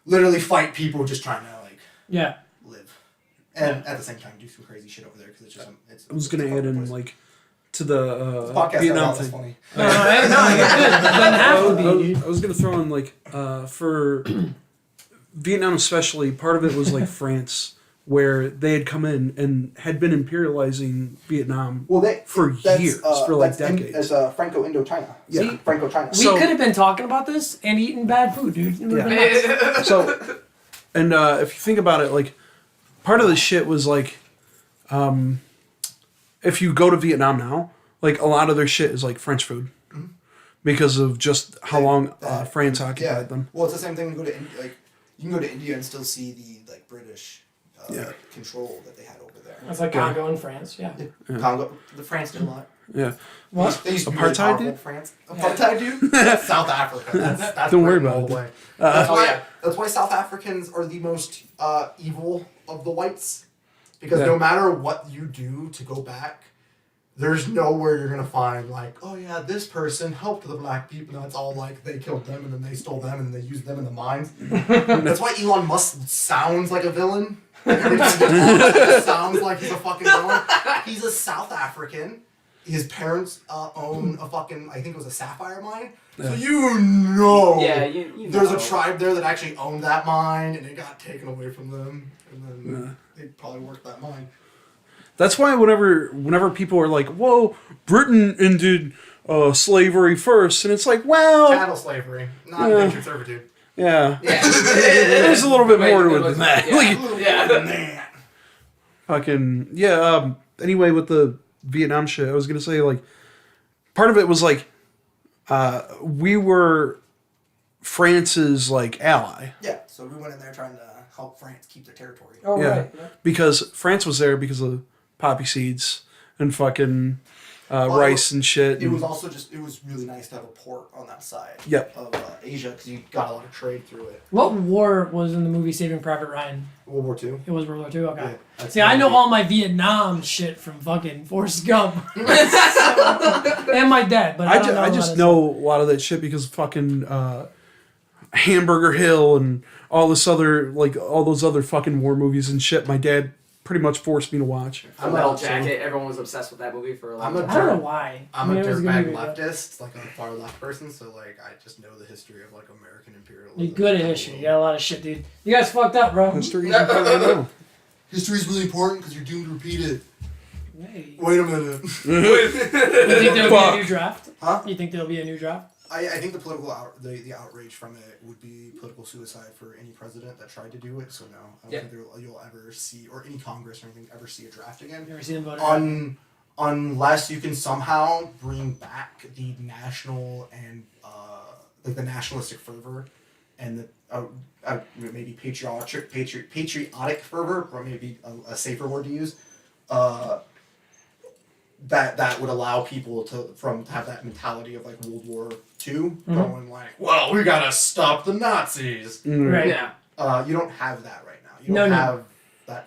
literally fight people just trying to like live, and at the same time do some crazy shit over there, because it's just I was gonna add in like to the podcast Vietnam thing. Funny. No, you're good. It doesn't have to be, dude. I was gonna throw in like for Vietnam especially, part of it was like France, where they had come in and had been imperializing Vietnam for years, for like decades. It's Franco-Indochina. Yeah. See, Franco-China. We could have been talking about this and eating bad food, dude. Yeah. So, and if you think about it, like, part of the shit was like, if you go to Vietnam now, like, a lot of their shit is like French food. Mm-hmm. Because of just how long France occupied them. Well, it's the same thing when you go to India. Like, you can go to India and still see the like British control that they had over there. It's like Congo and France, Congo, the France did a lot. Yeah. What? They used to be Apartheid, really dude? France. Apartheid, dude? South Africa. That's Don't worry about it. That's why South Africans are the most evil of the whites. Because no matter what you do to go back, there's nowhere you're going to find, like, oh yeah, this person helped the black people. No, it's all like they killed them and then they stole them and they used them in the mines. That's why Elon Musk sounds like a villain. Every time he talks, it sounds like he's a fucking villain. He's a South African. His parents own a fucking, I think it was a sapphire mine. Yeah. So you know, there's a tribe there that actually owned that mine, and it got taken away from them, and then they probably worked that mine. That's why whenever people are like, "Whoa, Britain ended slavery first," and it's like, well, chattel slavery, not indentured servitude. Yeah. There's a little bit more to it than that. Fucking anyway, with the Vietnam shit, I was gonna say, like, part of it was like, we were France's like ally. Yeah, so we went in there trying to help France keep their territory. Oh, right. Because France was there because of poppy seeds and fucking rice and shit. It was also it was really nice to have a port on that side of Asia, because you got a lot of trade through it. What war was in the movie Saving Private Ryan? World War II. It was World War II? Okay. Yeah, see, I know all my Vietnam shit from fucking Forrest Gump. And my dad, but I just know a lot of that shit because fucking Hamburger Hill and all those other fucking war movies and shit my dad pretty much forced me to watch. Metal Jacket, everyone was obsessed with that movie for a long time. I don't know why. I'm a dirtbag leftist, like a far left person, so like I just know the history of like American imperialism. You're good at history. You got a lot of shit, dude. You guys fucked up, bro. History's really important because you're doomed to repeat it. Hey. Wait a minute. You think there'll be a new draft? Huh? You think there'll be a new draft? I think the the outrage from it would be political suicide for any president that tried to do it. So no, I don't think you'll ever see, or any Congress or anything ever see a draft again. You ever see them vote? Unless you can somehow bring back the national and like the nationalistic fervor and the maybe patriotic fervor, or maybe a safer word to use. That would allow people to have that mentality of like World War II, going like, well, we gotta stop the Nazis. Right. Yeah. You don't have that right now. You don't have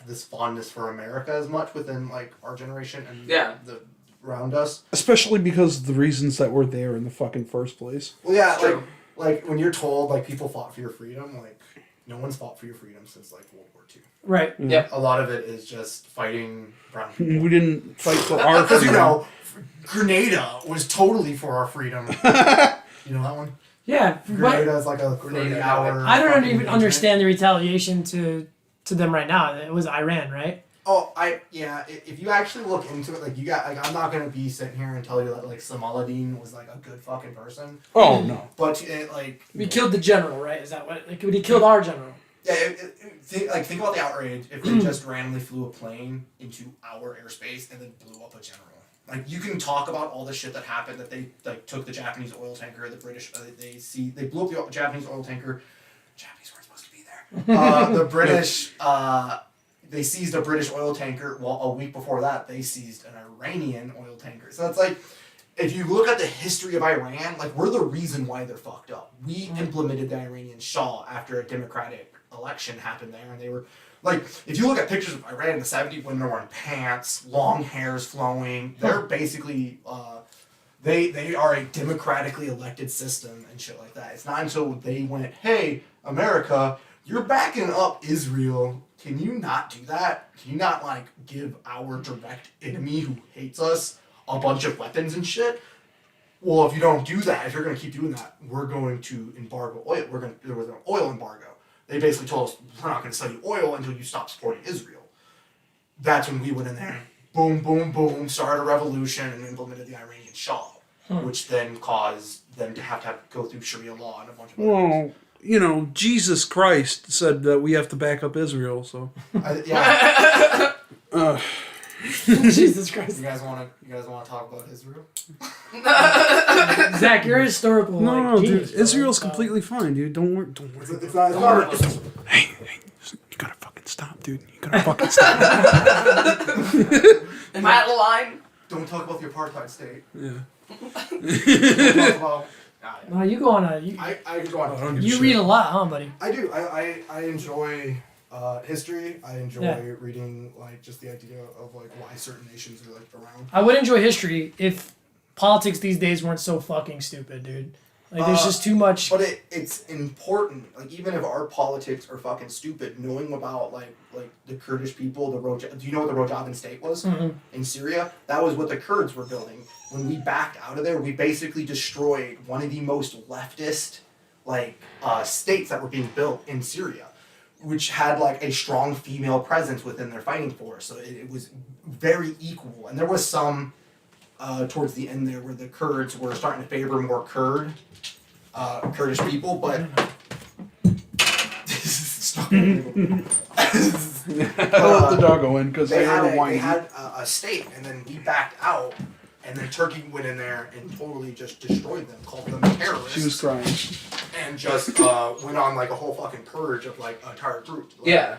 this fondness for America as much within like our generation and the around us. Especially because of the reasons that were there in the fucking first place. Well, yeah, like when you're told like people fought for your freedom, like no one's fought for your freedom since like World War II. Right. Yep. A lot of it is just fighting brown people. We didn't fight for our Because freedom. Grenada was totally for our freedom. You know that one? Yeah. Grenada is like a 30-hour. I don't even understand the retaliation to them right now. It was Iran, right? Oh, if you actually look into it, like I'm not gonna be sitting here and tell you that like Samadin was like a good fucking person. Oh no. But we killed the general, right? Is that what? Like, he killed our general. Yeah, think about the outrage if they just randomly flew a plane into our airspace and then blew up a general. Like, you can talk about all the shit that happened, that they like took the Japanese oil tanker, the British, they blew up the Japanese oil tanker. Japanese weren't supposed to be there. The British, they seized a British oil tanker. Well, a week before that, they seized an Iranian oil tanker. So it's like, if you look at the history of Iran, like, we're the reason why they're fucked up. We implemented the Iranian Shah after a democratic election happened there, and they were like, if you look at pictures of Iran in the 70s, when they're wearing pants, long hairs flowing, they're basically they are a democratically elected system and shit like that. It's not until they went, hey, America, you're backing up Israel. Can you not do that? Can you not like give our direct enemy who hates us a bunch of weapons and shit? Well, if you don't do that, if you're going to keep doing that, we're going to embargo oil. There was an oil embargo. They basically told us, we're not going to sell you oil until you stop supporting Israel. That's when we went in there, boom, boom, boom, started a revolution and implemented the Iranian Shah, which then caused them to have go through Sharia law and a bunch of other things. You know, Jesus Christ said that we have to back up Israel, so. Jesus Christ. You guys want to talk about Israel? Zach, you're historical. No, genius, dude. Israel's completely fine, dude. Don't worry. It's not. Hey, you gotta fucking stop, dude. You gotta fucking stop. Am I out of line? Don't talk about the apartheid state. Yeah. Don't talk about. No, you go on a. I could go on. You read a lot, huh, buddy? I do. I enjoy history. I enjoy reading like just the idea of like why certain nations are like around. I would enjoy history if politics these days weren't so fucking stupid, dude. Like, there's just too much. But it's important. Like, even if our politics are fucking stupid, knowing about like the Kurdish people, do you know what the Rojavan state was in Syria? That was what the Kurds were building. When we backed out of there, we basically destroyed one of the most leftist states that were being built in Syria, which had like a strong female presence within their fighting force. So it was very equal, and there was some towards the end there where the Kurds were starting to favor more Kurdish people, but stop. I'll let the dog go in because they heard a whine. They had a state, and then we backed out, and then Turkey went in there and totally just destroyed them, called them terrorists. She was crying. And just went on like a whole fucking purge of like an entire group. Like, Yeah.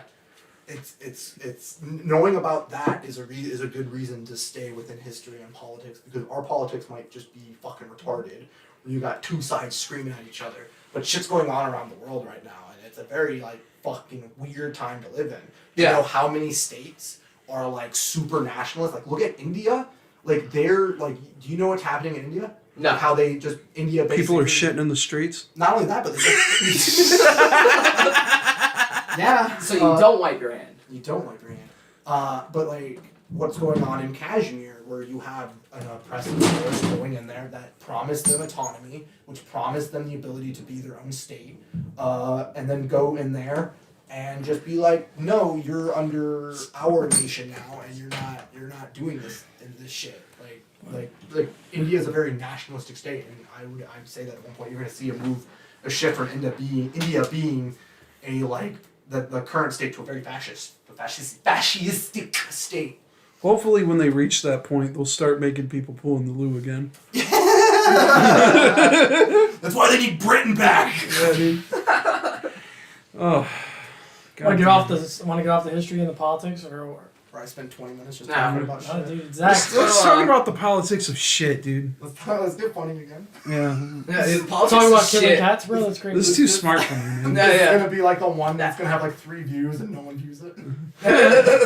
It's knowing about that is a good reason to stay within history and politics, because our politics might just be fucking retarded. Where you got two sides screaming at each other, but shit's going on around the world right now, and it's a very like fucking weird time to live in. You know how many states are like super nationalist? Like, look at India. Like, they're like, do you know what's happening in India? No. Like how they just India basically. People are shitting in the streets. Not only that, but they yeah. So you don't wipe your hand. You don't wipe your hand. But like what's going on in Kashmir, where you have an oppressive force going in there that promised them autonomy, which promised them the ability to be their own state, and then go in there and just be like, no, you're under our nation now, and you're not doing this shit. Like, like India is a very nationalistic state, and I'd say that at one point you're going to see a shift from India being a like the current state to a very fascistic state. Hopefully, when they reach that point, they'll start making people pull in the loo again. That's why they need Britain back. Yeah, dude. Oh. Want to get off the history and the politics, or I spent 20 minutes just Nah. talking about shit. oh, dude, Zack. Let's talk about the politics of shit, dude. Let's get funny again. Yeah. Talking about killing cats, bro. That's crazy. This is too smart for me, man. Yeah, It's yeah. gonna be like the one that's gonna have like 3 views and no one views it.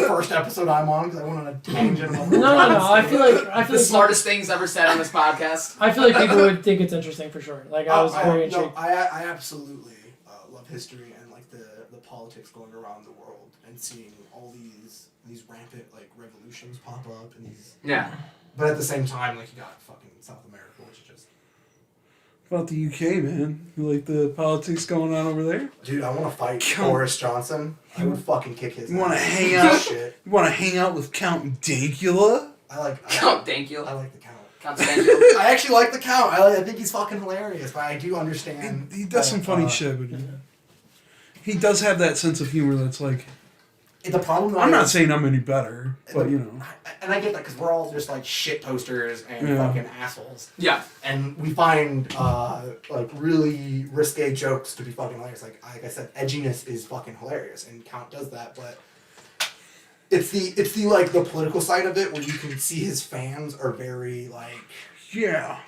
First episode I'm on because I went on a tangent. No. I feel like The smartest things ever said on this podcast. I feel like people would think it's interesting for sure. Like I was very intrigued. I absolutely love history and like the politics going around the world and seeing all these rampant like revolutions pop up and these. Yeah. But at the same time, like you got fucking South America, which is just. About the UK, man. You like the politics going on over there? Dude, I want to fight Boris Johnson. I would fucking kick his. You want to ass. hang out? Shit. You want to hang out with Count Dankula? Count, thank you. I like the Count. Count, thank you. I actually like the Count. I think he's fucking hilarious, but I do understand. He does some funny shit, but he does have that sense of humor that's like. The problem. I'm not saying I'm any better, but you know. And I get that because we're all just like shit posters and fucking assholes. Yeah. And we find like really risque jokes to be fucking hilarious. Like I said, edginess is fucking hilarious, and Count does that. But it's the like the political side of it where you can see his fans are very like. Yeah.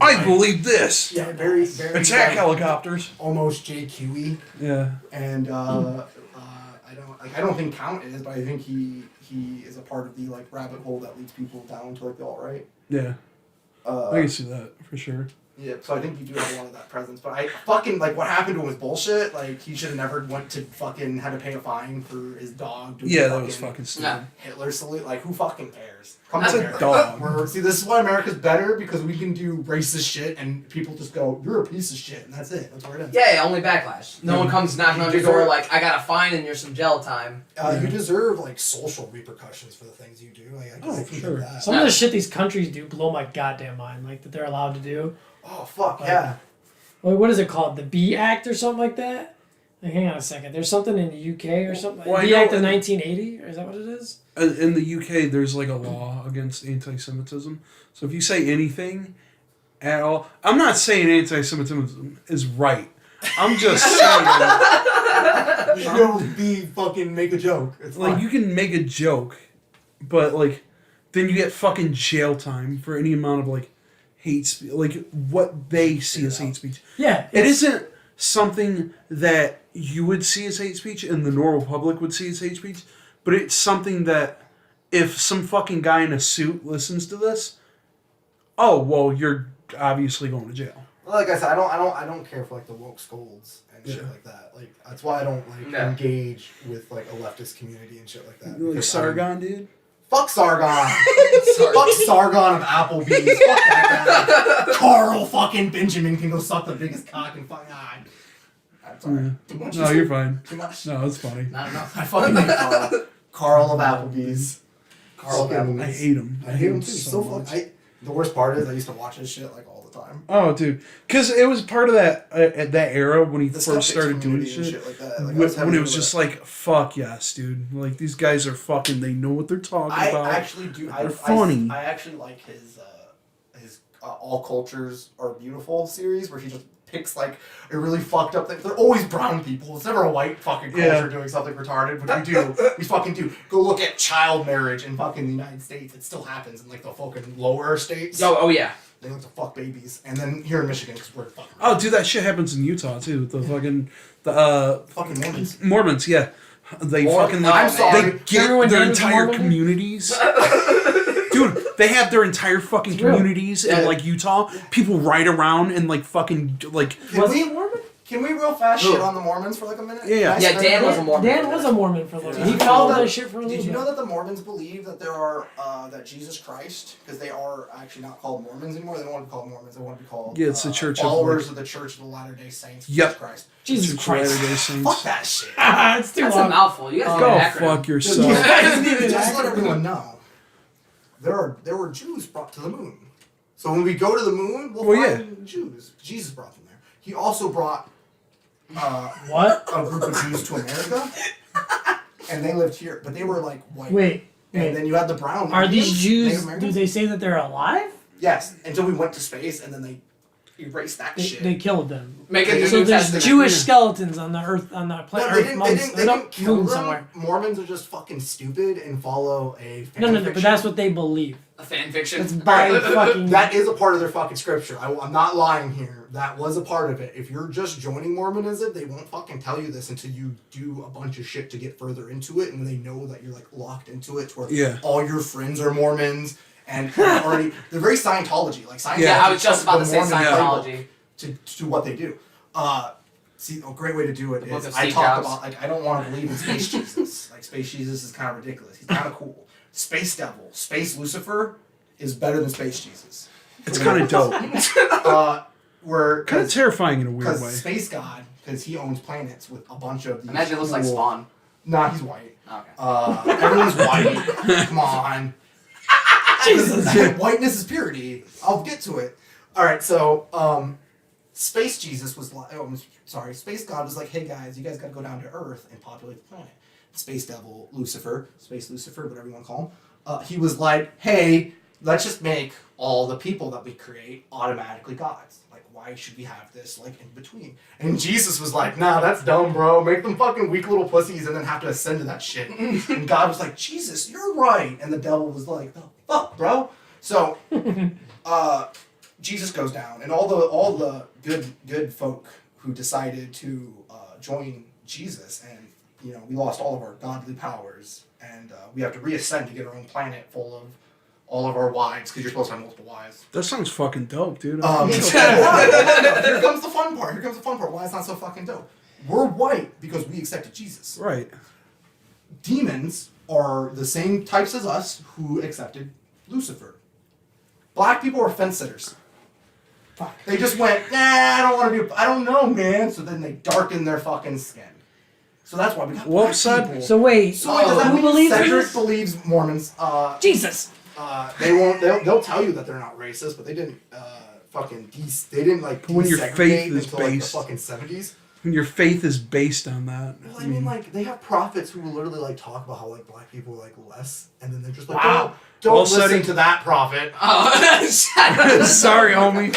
I believe this. Yeah, very Attack like, helicopters. almost JQ-y. Yeah. And I don't think Count is, but I think he is a part of the like rabbit hole that leads people down to like the alt-right. Yeah. I can see that for sure. Yeah, so I think you do have a lot of that presence. But I fucking, like, what happened to him was bullshit. Like, he should have never went to fucking, had to pay a fine for his dog doing Yeah, that was fucking stupid. Hitler salute. Like, who fucking cares? Come That's on, a America. dog. See, this is why America's better, because we can do racist shit, and people just go, you're a piece of shit, and that's it. That's where it is. Yeah, only backlash. No one comes knocking on your deserve- door like, I got a fine and you're some jail time. You deserve, like, social repercussions for the things you do. Like, I can sure. do that. Some of the shit these countries do blow my goddamn mind. Like that they're allowed to do. Oh, fuck, yeah. Like, what is it called? The B Act or something like that? Like, hang on a second. There's something in the UK or something. Well, B I know Act of 1980? Or is that what it is? In the UK, there's like a law against anti-Semitism. So if you say anything at all, I'm not saying anti-Semitism is right. I'm just saying. You fucking make a joke. It's Like, fine. you can make a joke, but like, then you get fucking jail time for any amount of like hate speech, like what they see as hate speech. Yeah. It isn't something that you would see as hate speech and the normal public would see as hate speech, but it's something that if some fucking guy in a suit listens to this, oh well, you're obviously going to jail. Well, like I said, I don't care for like the woke scolds and shit like that. Like that's why I don't like engage with like a leftist community and shit like that. Like Because Sargon, dude. Fuck Sargon. Fuck Sargon of Applebee's. Fuck that guy. Carl fucking Benjamin can go suck the biggest cock and fucking eye. I'm sorry. Too much. No, you're fine. Too much. No, it's funny. Not enough. I fucking hate Carl. Carl of Applebee's. Carl of I Applebee's. hate him. I hate him too. so So much. fucking. The worst part is I used to watch his shit like all the time. Oh, dude, because it was part of that at that era when he The first skeptics started doing community and shit. like that. Like, I was when having it was to- just like, fuck yes, dude. Like these guys are fucking. They know what they're talking I about. actually do. They're funny. I actually like his All Cultures Are Beautiful series where he just picks like a really fucked up thing. They're always brown people. It's never a white fucking culture doing something retarded, but we fucking do. Go look at child marriage in fucking the United States. It still happens in like the fucking lower states. Oh yeah. They like to fuck babies, and then here in Michigan, because we're fucking. Oh, dude, that shit happens in Utah too. With the fucking Fucking Mormons. Mormons, yeah. They fucking I'm sorry. they get Everyone their names entire Mormon? communities. Dude, they have their entire fucking It's real. communities in like Utah. People ride around and like fucking like. Can we real fast shit on the Mormons for like a minute? Yeah. Yeah, Dan was a Mormon. Dan was a Mormon for a little bit. He Yeah. followed that shit for a little Did bit. you know that the Mormons believe that there are that Jesus Christ, because they are actually not called Mormons anymore. They don't want to be called Mormons. They want to be called Yeah, it's the Church of followers of the Church of the Latter-day Saints. Yep. Jesus Christ. Jesus Church of Christ. Latter-day Saints. Fuck that shit. It's too That's a long. mouthful. You guys Go need an acronym. fuck yourself. Just let everyone know. there were Jews brought to the moon. So when we go to the moon, we'll find Jews. Jesus brought them there. He also brought what? a group of Jews to America, and they lived here, but they were like white. Wait. And then you had the brown. Are these Indians, Jews? Native Do Americans. they say that they're alive? Yes, until we went to space, and then they erased that shit. They killed them. Make it So New there's Testament. Jewish skeletons on the Earth, on the planet. No, they didn't kill them. somewhere. Mormons are just fucking stupid and follow a fan No, fiction. but that's what they believe. A fan fiction. It's by fucking. That is a part of their fucking scripture. I'm not lying here. That was a part of it. If you're just joining Mormonism, they won't fucking tell you this until you do a bunch of shit to get further into it, and when they know that you're like locked into it, to where all your friends are Mormons, and already they're very Scientology. Like Scientology. Yeah, I was just about to say Mormon Scientology. to do what they do. See, a great way to do it The Book is of I Steve talk Jobs. about like I don't want to believe in space Jesus. Like space Jesus is kind of ridiculous. He's kind of cool. Space Devil, Space Lucifer is better than Space Jesus. It's kind of dope. We're Kind of terrifying in a weird because way. Space God, because he owns planets with a bunch of these. Imagine it looks like cool- Spawn. Nah, he's white. Okay. Everyone's white. Come on. Jesus. Whiteness is purity. I'll get to it. All right, so Space Jesus was like, Space God was like, hey guys, you guys got to go down to Earth and populate the planet. Space Devil, Lucifer, Space Lucifer, whatever you want to call him, he was like, hey, let's just make all the people that we create automatically gods. Like, why should we have this, like, in between? And Jesus was like, nah, that's dumb, bro. Make them fucking weak little pussies and then have to ascend to that shit. And God was like, Jesus, you're right. And the devil was like, the fuck, bro? So, Jesus goes down, and all the good folk who decided to join Jesus, and we lost all of our godly powers, and we have to reascend to get our own planet full of all of our wives, because you're supposed to have multiple wives. That sounds fucking dope, dude. Here comes the fun part. Why it's not so fucking dope. We're white because we accepted Jesus. Right. Demons are the same types as us who accepted Lucifer. Black people are fence sitters. They just went, nah, I don't know, man. So then they darken their fucking skin. So that's why we got black people. So wait, So does that who mean believes Cedric Jesus? believes Mormons? Jesus. They'll tell you that they're not racist, but they didn't they didn't like When your desegregate faith is until like the based- fucking 70s. When your faith is based on that. Well, I mean, like they have prophets who will literally like talk about how like black people are like less, and then they're just like, Wow. don't Well, listen Cedric- to that prophet. Sorry, homie.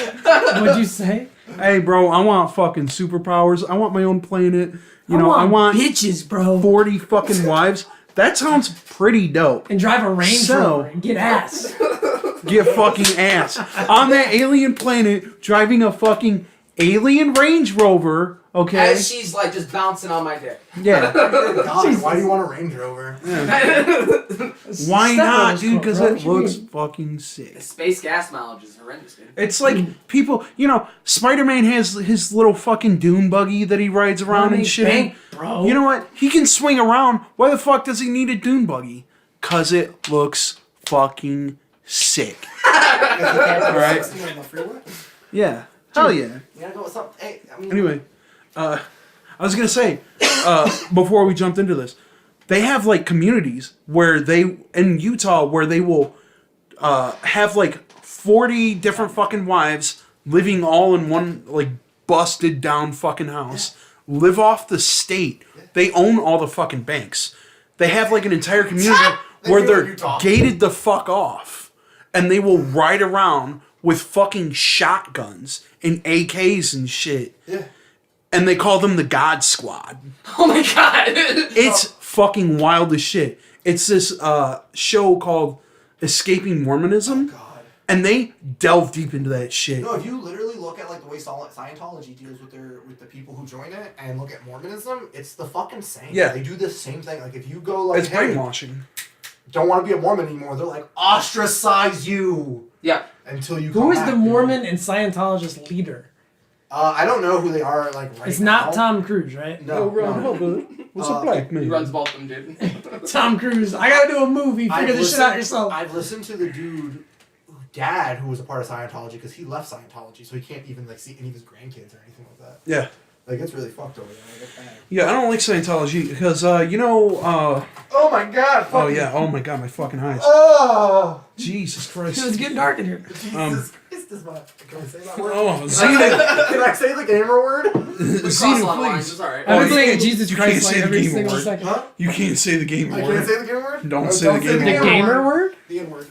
What'd you say? Hey, bro, I want fucking superpowers. I want my own planet. I want bitches, bro. 40 fucking wives. That sounds pretty dope. And drive a Range So- Rover and get ass. Get fucking ass. On that alien planet, driving a fucking alien Range Rover, okay? As she's like just bouncing on my dick. Yeah. God, why do you want a Range Rover? Why not, dude? Because Bro, it looks fucking sick. The space gas mileage is horrendous, dude. It's like people, Spider-Man has his little fucking dune buggy that he rides around and shit. Bank, bro. You know what? He can swing around. Why the fuck does he need a dune buggy? Cause it looks fucking sick. Right. Yeah. Hell yeah. You gotta go with something. Hey, I mean, Anyway, I was gonna say, before we jumped into this, they have like communities where in Utah where they will have like 40 different fucking wives living all in one like busted down fucking house, live off the state. They own all the fucking banks. They have like an entire community where they're gated the fuck off, and they will ride around with fucking shotguns and AKs and shit. Yeah. And they call them the God Squad. Oh my god! It's fucking wild as shit. It's this show called Escaping Mormonism. God. And they delve deep into that shit. No, if you literally look at like the way Scientology deals with the people who join it, and look at Mormonism, it's the fucking same. Yeah. They do the same thing. Like if you go like, It's hey, brainwashing. don't want to be a Mormon anymore, they're like ostracize you Yeah. until you. Who come is back, the dude. Mormon and Scientologist leader? I don't know who they are. Like right It's not now. Tom Cruise, right? No, no. What's a black man? He runs both of them, dude. Tom Cruise. I gotta do a movie. Figure this shit out yourself. I've listened to the dude, dad, who was a part of Scientology, because he left Scientology, so he can't even like see any of his grandkids or anything like that. Yeah. Like, it's really fucked over there. Like, it's bad. Yeah, I don't like Scientology because, Oh my god! oh yeah, oh my god, my fucking eyes. Oh! Jesus Christ. It's getting dark in here. Jesus Christ, is my... Can I say that word? Oh, Can Xenu, I say the gamer word? Cross a lot of lines, please. it's alright. I've Oh, been you saying can't- Jesus you Christ can't like say the every gamer single word. second. Huh? You can't say the game I word. can't say the gamer word? Don't No, say the gamer The word. gamer word? The N word.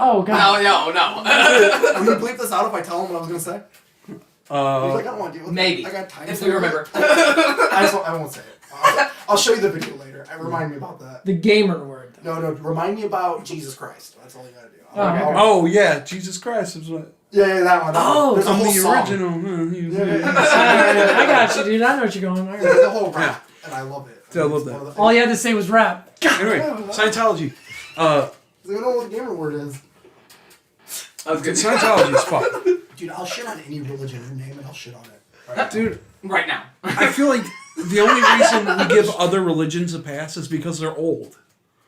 Oh, God. No. Will you bleep this out if I tell him what I was gonna say? He's like, I don't want to deal with Maybe. it. I got time. If we remember. I won't say it. I'll show you the video later. Remind me about that. The gamer word. No, remind me about Jesus Christ. That's all you gotta do. Okay. Oh yeah, Jesus Christ is what. Yeah, that one. Oh, There's a I'm whole the song. original. Huh? I got you, dude. I know what you're going. There's a whole rap, and I love it. Yeah, I love It's that. one of the- All you had to say was rap. Anyway, Scientology. I don't know what the gamer word is. That was good. Scientology is fucked. Dude, I'll shit on any religion you name it. I'll shit on it. Right? Dude, Right now. I feel like the only reason we give other religions a pass is because they're old.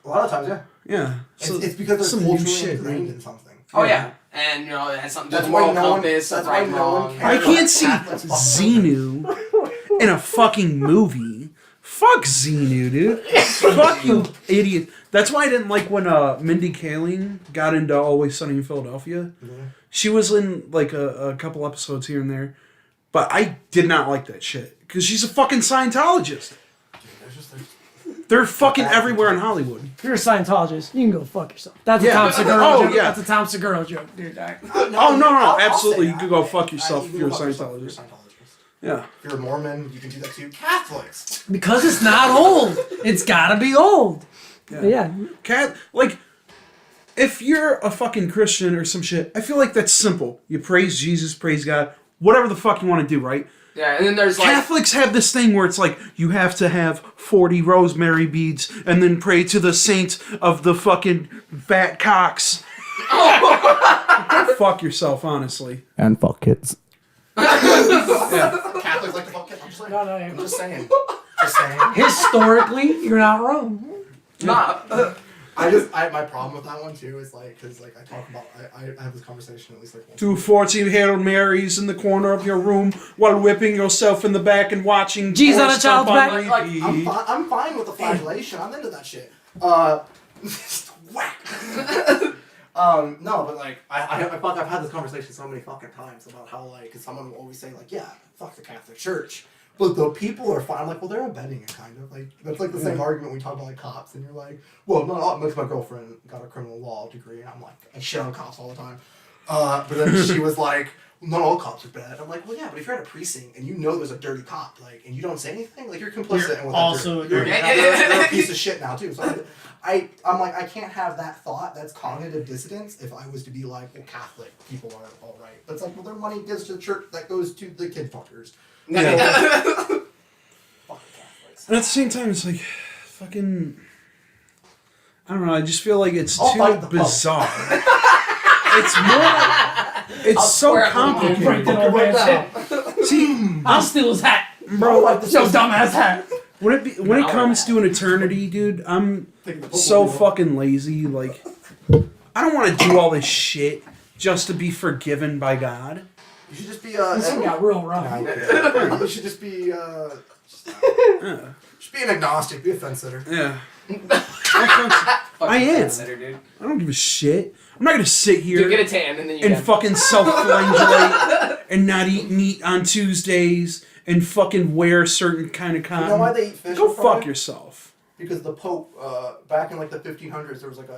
A lot of times, yeah. Yeah. So It's because they're some new culturally shit, ingrained man. in something. Oh yeah. And you know, it has something to do That's with why moral no one. compass, That's right why and no one wrong. cares. I can't see Catholics fuck Xenu in a fucking movie. Fuck Xenu, dude. Fuck you, idiot. That's why I didn't like when Mindy Kaling got into Always Sunny in Philadelphia. She was in like a couple episodes here and there, but I did not like that shit because she's a fucking Scientologist. They're fucking everywhere in Hollywood. If you're a Scientologist, you can go fuck yourself. That's a Yeah. Tom Segura Oh, joke. yeah. That's a Tom Segura joke, dude. Oh no, I'll absolutely. say You could that. go fuck yourself You if can you're a go fuck yourself if you're Scientologist. Yeah. If you're a Mormon, you can do that too. Catholics. Because it's not old. It's gotta be old. Yeah. Like, if you're a fucking Christian or some shit, I feel like that's simple. You praise Jesus, praise God, whatever the fuck you want to do, right? Yeah, and then there's like Catholics have this thing where it's like, you have to have 40 rosemary beads and then pray to the saint of the fucking fat cocks. Go fuck yourself, honestly. And fuck kids. Yeah. Catholics like to fuck kids. I'm just saying. No, I'm just saying. Just saying. Historically, you're not wrong. nah. My problem with that one too is like, cause like I talk about, I have this conversation at least like once. Do 14 Hail Marys in the corner of your room while whipping yourself in the back and watching G's on a porn stuff child's on back. Like, repeat. I'm fine with the flagellation. I'm into that shit. Whack. No, but like I've had this conversation so many fucking times about how like, cause someone will always say like, yeah, fuck the Catholic Church. But the people are fine. I'm like, well, they're abetting it, kind of. Like, that's like the same argument when we talk about like cops, and you're like, well, no, because my girlfriend got a criminal law degree, and I'm like, I shit on cops all the time. But then she was like, not all cops are bad. I'm like, well, yeah, but if you're at a precinct and you know there's a dirty cop, like, and you don't say anything, like, you're complicit. You're with also that dirty. You're a piece of shit now too. So I'm like, I can't have that thought. That's cognitive dissonance. If I was to be like, well, Catholic people are all right, but it's like, well, their money goes to the church that goes to the kid fuckers. Yeah. Fucking Catholics. And at the same time, it's like, fucking, I don't know, I just feel like it's I'll fight the too Pope. bizarre. It's so swear up on Break complicated. that old man's head. See, I'll steal his hat. Bro, like Yo, dumbass hat. when it comes to an eternity, dude, I'm so fucking lazy. Like, I don't want to do all this shit just to be forgiven by God. You should just be This one got real rough. you should just be Yeah. just be an agnostic, be a fence sitter. Yeah. Fucking I am. consider, dude. I don't give a shit. I'm not gonna sit here You get a tan and then you and get fucking self-flagellate and not eat meat on Tuesdays and fucking wear a certain kind of You cotton. know why they eat fish? Go on fuck Friday? yourself. Because the Pope, back in like the 1500s, there was like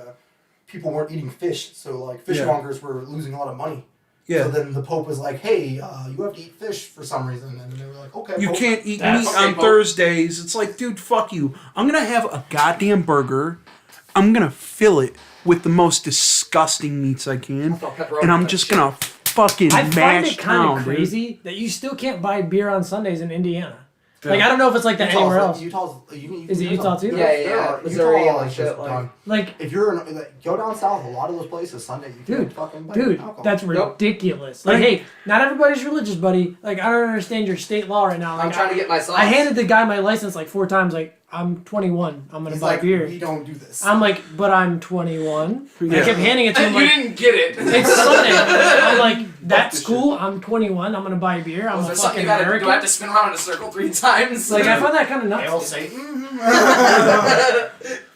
people weren't eating fish, so like fishmongers were losing a lot of money. Yeah. So then the Pope was like, "Hey, you have to eat fish for some reason," and they were like, "Okay." You Pope. can't eat That's- meat okay, on Pope. Thursdays. It's like, dude, fuck you. I'm gonna have a goddamn burger. I'm gonna fill it with the most disgusting meats I can, throw pepperoni and on I'm that just shit. gonna fucking I find mash it kind down, of dude. crazy that you still can't buy beer on Sundays in Indiana. Yeah. Like, I don't know if it's like that anywhere else. Utah's Is it Utah too? Yeah, yeah, Missouri and like shit, like- Like, If you're go down south, a lot of those places Sunday you Dude, can't fucking buy dude, alcohol. that's Nope. ridiculous. Like, hey, not everybody's religious, buddy. Like, I don't understand your state law right now. Like, I'm trying to get myself. I handed the guy my license like 4 times. Like, I'm 21. I'm gonna He's buy like, beer. we don't do this. I'm like, but I'm 21. Yeah. I kept handing it to him You like, didn't get it. it's Sunday. I'm like, that's this cool. I'm 21. I'm gonna buy beer. I'm Was a there something fucking you gotta do? American. Do I have to spin around in a circle 3 times? Like, I find that kind of Hail nuts. Satan.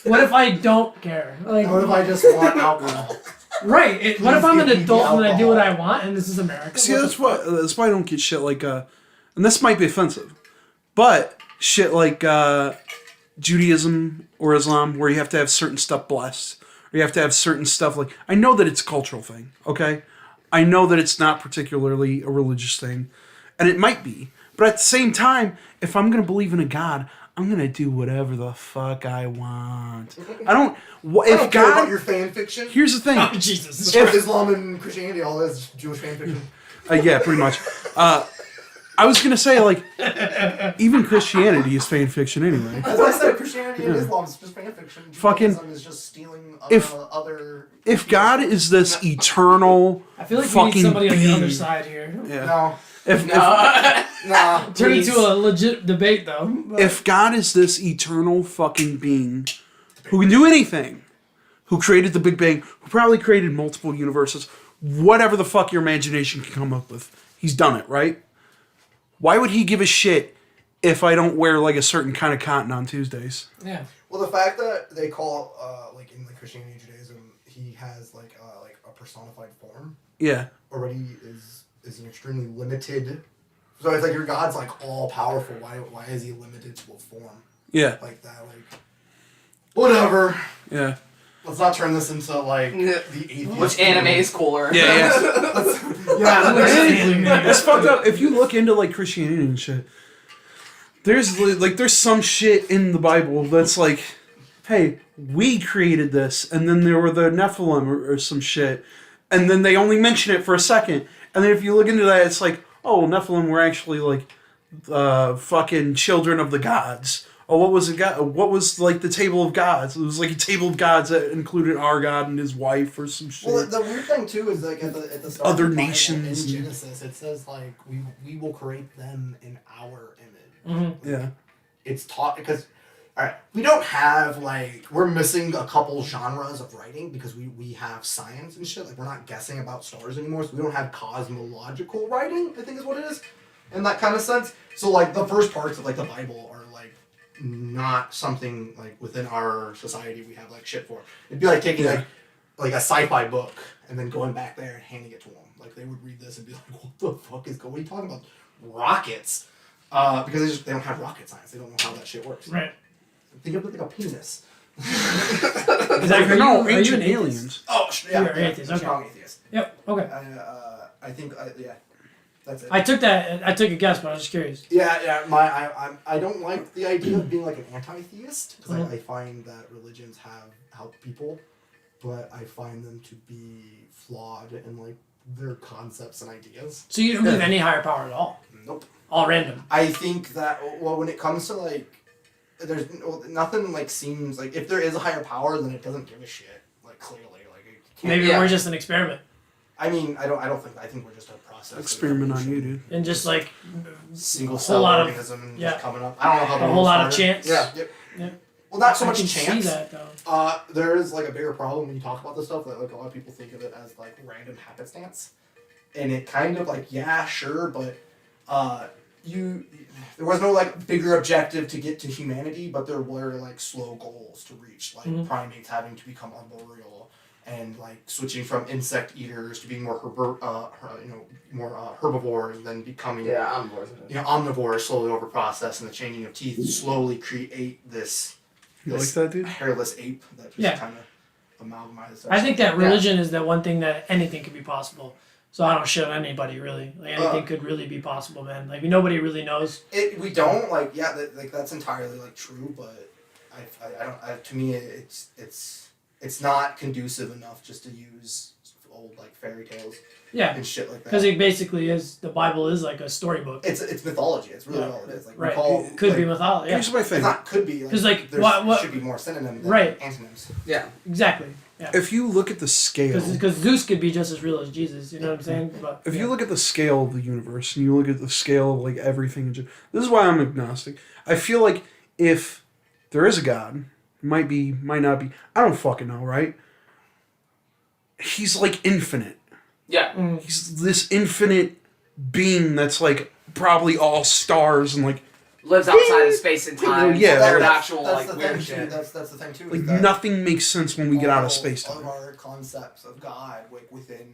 What if I don't care? Like, What if I just want alcohol? right? What if I'm an Give me adult and I do what I alcohol. want and this is America? See, What that's the why I don't get shit like, and this might be offensive, but shit like Judaism or Islam, where you have to have certain stuff blessed, or you have to have certain stuff like. I know that it's a cultural thing, okay? I know that it's not particularly a religious thing, and it might be, but at the same time, if I'm gonna believe in a God, I'm gonna do whatever the fuck I want. I don't. I If don't care about God, your fan fiction. here's the thing. Oh, Jesus. Islam and Christianity, all that is Jewish fan fiction. Yeah, pretty much. I was gonna say like, even Christianity is fan fiction anyway. As I said, Christianity and Islam is just fan fiction. Fucking- Judaism is just stealing if- other. If God is this eternal, I feel like we fucking need somebody on the other being- side here. yeah. No, If nah. Turn please. into a legit debate, though. But if God is this eternal fucking being who can do anything, who created the Big Bang, who probably created multiple universes, whatever the fuck your imagination can come up with, he's done it, right? Why would he give a shit if I don't wear like a certain kind of cotton on Tuesdays? yeah. Well, the fact that they call like in the Christianity and Judaism, he has like a personified form Yeah. already is an extremely limited. So it's like your God's like all powerful. Why is he limited to a form Yeah. like that? Like whatever. Yeah. Let's not turn this into like the atheist. Which anime is cooler? Yeah. yeah. It's fucked up. If you look into like Christianity and shit, there's some shit in the Bible that's like, hey, we created this, and then there were the Nephilim or some shit, and then they only mention it for a second, and then if you look into that, it's like, oh, Nephilim were actually like fucking children of the gods. Oh, what was it? What was like the table of gods? It was like a table of gods that included our God and his wife or some shit. Well, the weird thing too is like at the start Other of the Bible, nations in and- Genesis, it says like we will create them in our image. Mm-hmm. Yeah. It's taught because, all right, we don't have like we're missing a couple genres of writing because we have science and shit. Like we're not guessing about stars anymore, so we don't have cosmological writing. I think is what it is, in that kind of sense. So like the first parts of like the Bible are like not something like within our society we have like shit for. It'd be like taking like a sci-fi book and then going back there and handing it to them. Like they would read this and be like, "What the fuck is going? What are you talking about? Rockets?" Because they don't have rocket science. They don't know how that shit works. Right. Think of it like a penis. Is that, are No, you an ancient atheist? aliens. Oh, yeah. You're an atheist, okay. Strong atheist. Yep. Okay. I think, yeah, that's it. I took a guess, but I was just curious. Yeah. I don't like the idea of being like an anti-theist because I find that religions have helped people, but I find them to be flawed in like their concepts and ideas. So you don't believe any higher power at all? Nope. All random. I think that when it comes to like, there's nothing like seems like if there is a higher power, then it doesn't give a shit. Like clearly, like it can't. Maybe Yeah. we're just an experiment, I mean, I don't think. I think we're just a process. Experiment on you, dude. and just like Single a cell whole lot of organism yeah. just coming up. I don't know how a the whole lot of world started. chance. Yeah. Yep. Yeah. Well, not so I much can chance. see that though. There is like a bigger problem when you talk about this stuff that like a lot of people think of it as like random happenstance, and it kind of like yeah sure, but there was no like bigger objective to get to humanity, but there were like slow goals to reach, like primates having to become arboreal and like switching from insect eaters to being more herbivores, then becoming I'm bored. omnivores slowly over process, and the changing of teeth slowly create this. You like this that, dude? hairless ape that just kind of amalgamizes. I think that religion is the one thing that anything could be possible. So I don't shit on anybody really. Like anything could really be possible, man. Like nobody really knows. We don't like that's entirely like true, but I don't. To me, it's not conducive enough just to use old like fairy tales. Yeah. And shit like that. Because it basically is the Bible is like a storybook. It's mythology. It's really all it is. Like right. it could be mythology. Yeah. Here's my thing. It's not could be. Because like there what should be more synonyms than right. antonyms. Yeah. Exactly. Yeah. If you look at the scale, Because Zeus could be just as real as Jesus. You know what I'm saying? But if you look at the scale of the universe and you look at the scale of like everything, this is why I'm agnostic. I feel like if there is a God. Might be, might not be. I don't fucking know, right? He's like infinite. Yeah. He's this infinite being that's like probably all stars and like Lives outside of space and time. Yeah, There's that's actual that's like the weird thing shit. too. That's the thing too. like is that nothing makes sense when we get out of space all of time. our concepts of God, like within